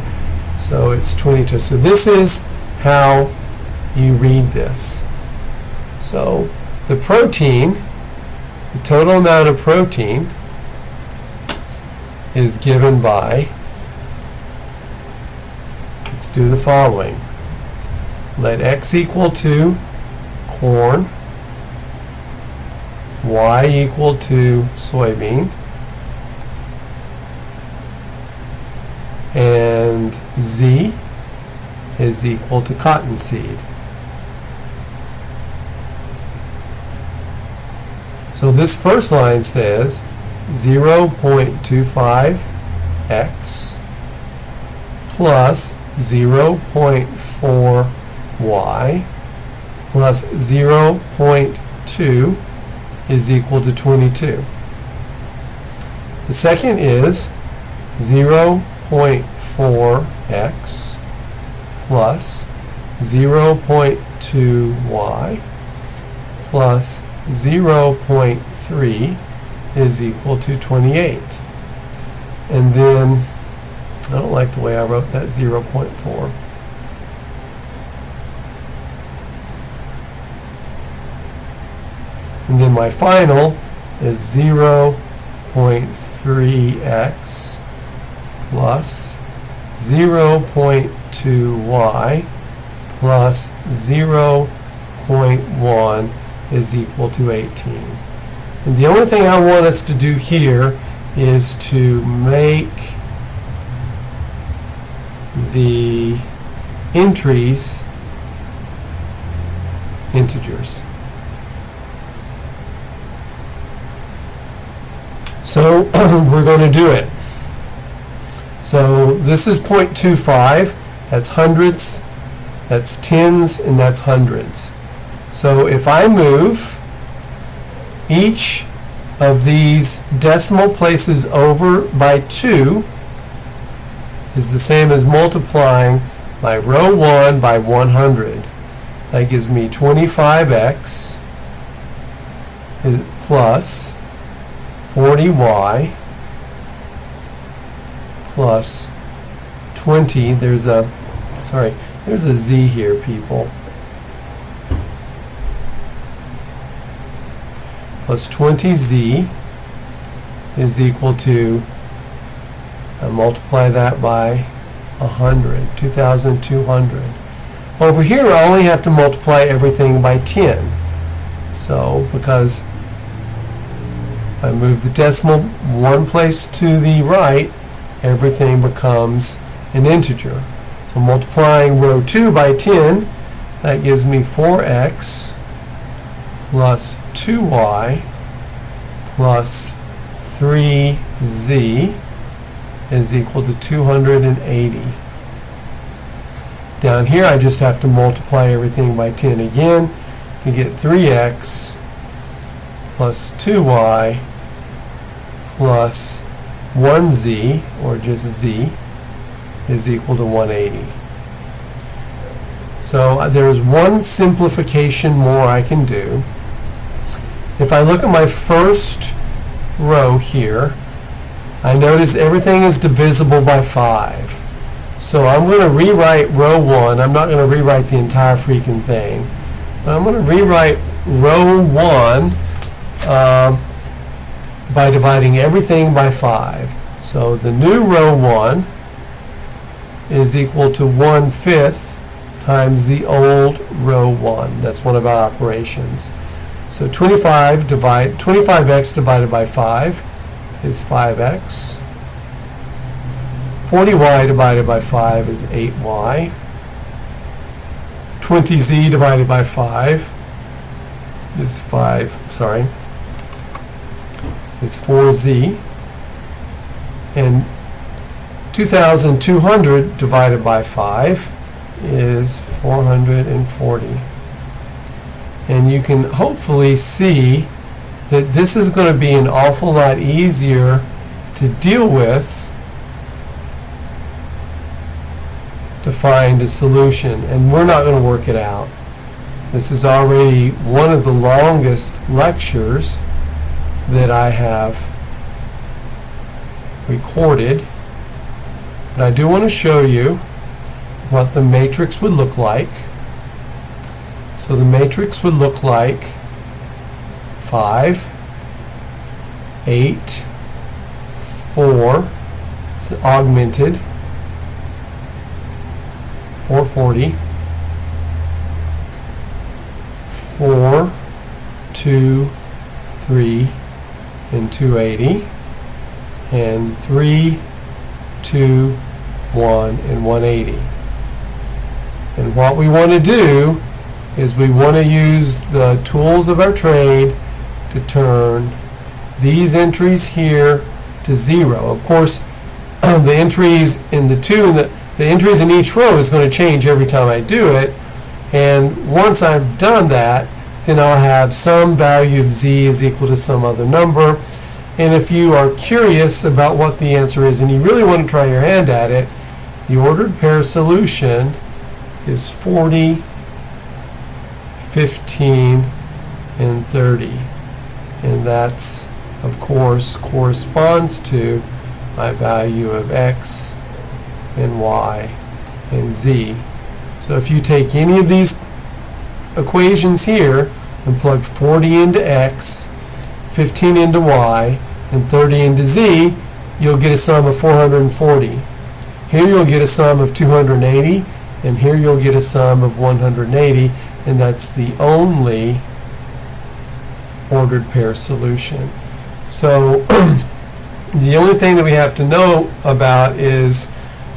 so it's 22. So this is how you read this. So the protein, the total amount of protein, is given by, let's do the following. Let x equal to corn, y equal to soybean, and z is equal to cottonseed. So this first line says 0.25x plus 0.4y plus 0.2 is equal to 22. The second is 0.4x plus 0.2y plus 0.3 is equal to 28. And then, I don't like the way I wrote that 0.4. And then my final is 0.3x plus 0.2y plus 0.1 is equal to 18. And the only thing I want us to do here is to make the entries integers. So we're going to do it. So this is 0.25, that's hundredths, that's tens, and that's hundreds. So if I move each of these decimal places over by 2 is the same as multiplying my row 1 by 100. That gives me 25x plus 40y plus 20, there's a z here, people, plus 20z is equal to, multiply that by 100, 2,200. Over here, I only have to multiply everything by 10. So, because if I move the decimal one place to the right, everything becomes an integer. So multiplying row 2 by 10, that gives me 4x plus 2y plus 3z is equal to 280. Down here, I just have to multiply everything by 10 again to get 3x plus 2y plus 1z, or just z, is equal to 180. So there's one simplification more I can do. If I look at my first row here, I notice everything is divisible by 5. So I'm going to rewrite row 1. I'm not going to rewrite the entire freaking thing, but I'm going to rewrite row 1 by dividing everything by 5. So the new row 1 is equal to 1/5 times the old row 1. That's one of our operations. So 25x divided by 5 is 5x. 40y divided by 5 is 8y. 20z divided by 5 is 4z. And 2,200 divided by 5 is 440. And you can hopefully see that this is going to be an awful lot easier to deal with to find a solution. And we're not going to work it out. This is already one of the longest lectures that I have recorded. But I do want to show you what the matrix would look like. So the matrix would look like 5, 8, 4, it's augmented, 440, 4, 2, 3, and 280, and 3, 2, 1, and 180. And what we want to do is we want to use the tools of our trade to turn these entries here to 0. Of course, the entries in the entries in each row is going to change every time I do it. And once I've done that, then I'll have some value of z is equal to some other number. And if you are curious about what the answer is and you really want to try your hand at it, the ordered pair solution is 40, 15, and 30. And that's, of course, corresponds to my value of x and y and z. So if you take any of these equations here and plug 40 into x, 15 into y, and 30 into z, you'll get a sum of 440. Here you'll get a sum of 280, and here you'll get a sum of 180, and that's the only ordered pair solution. So the only thing that we have to know about is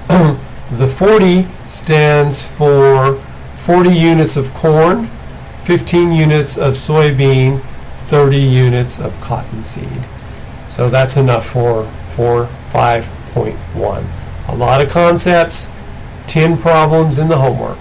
the 40 stands for 40 units of corn, 15 units of soybean, 30 units of cottonseed. So that's enough for 5.1. A lot of concepts, 10 problems in the homework.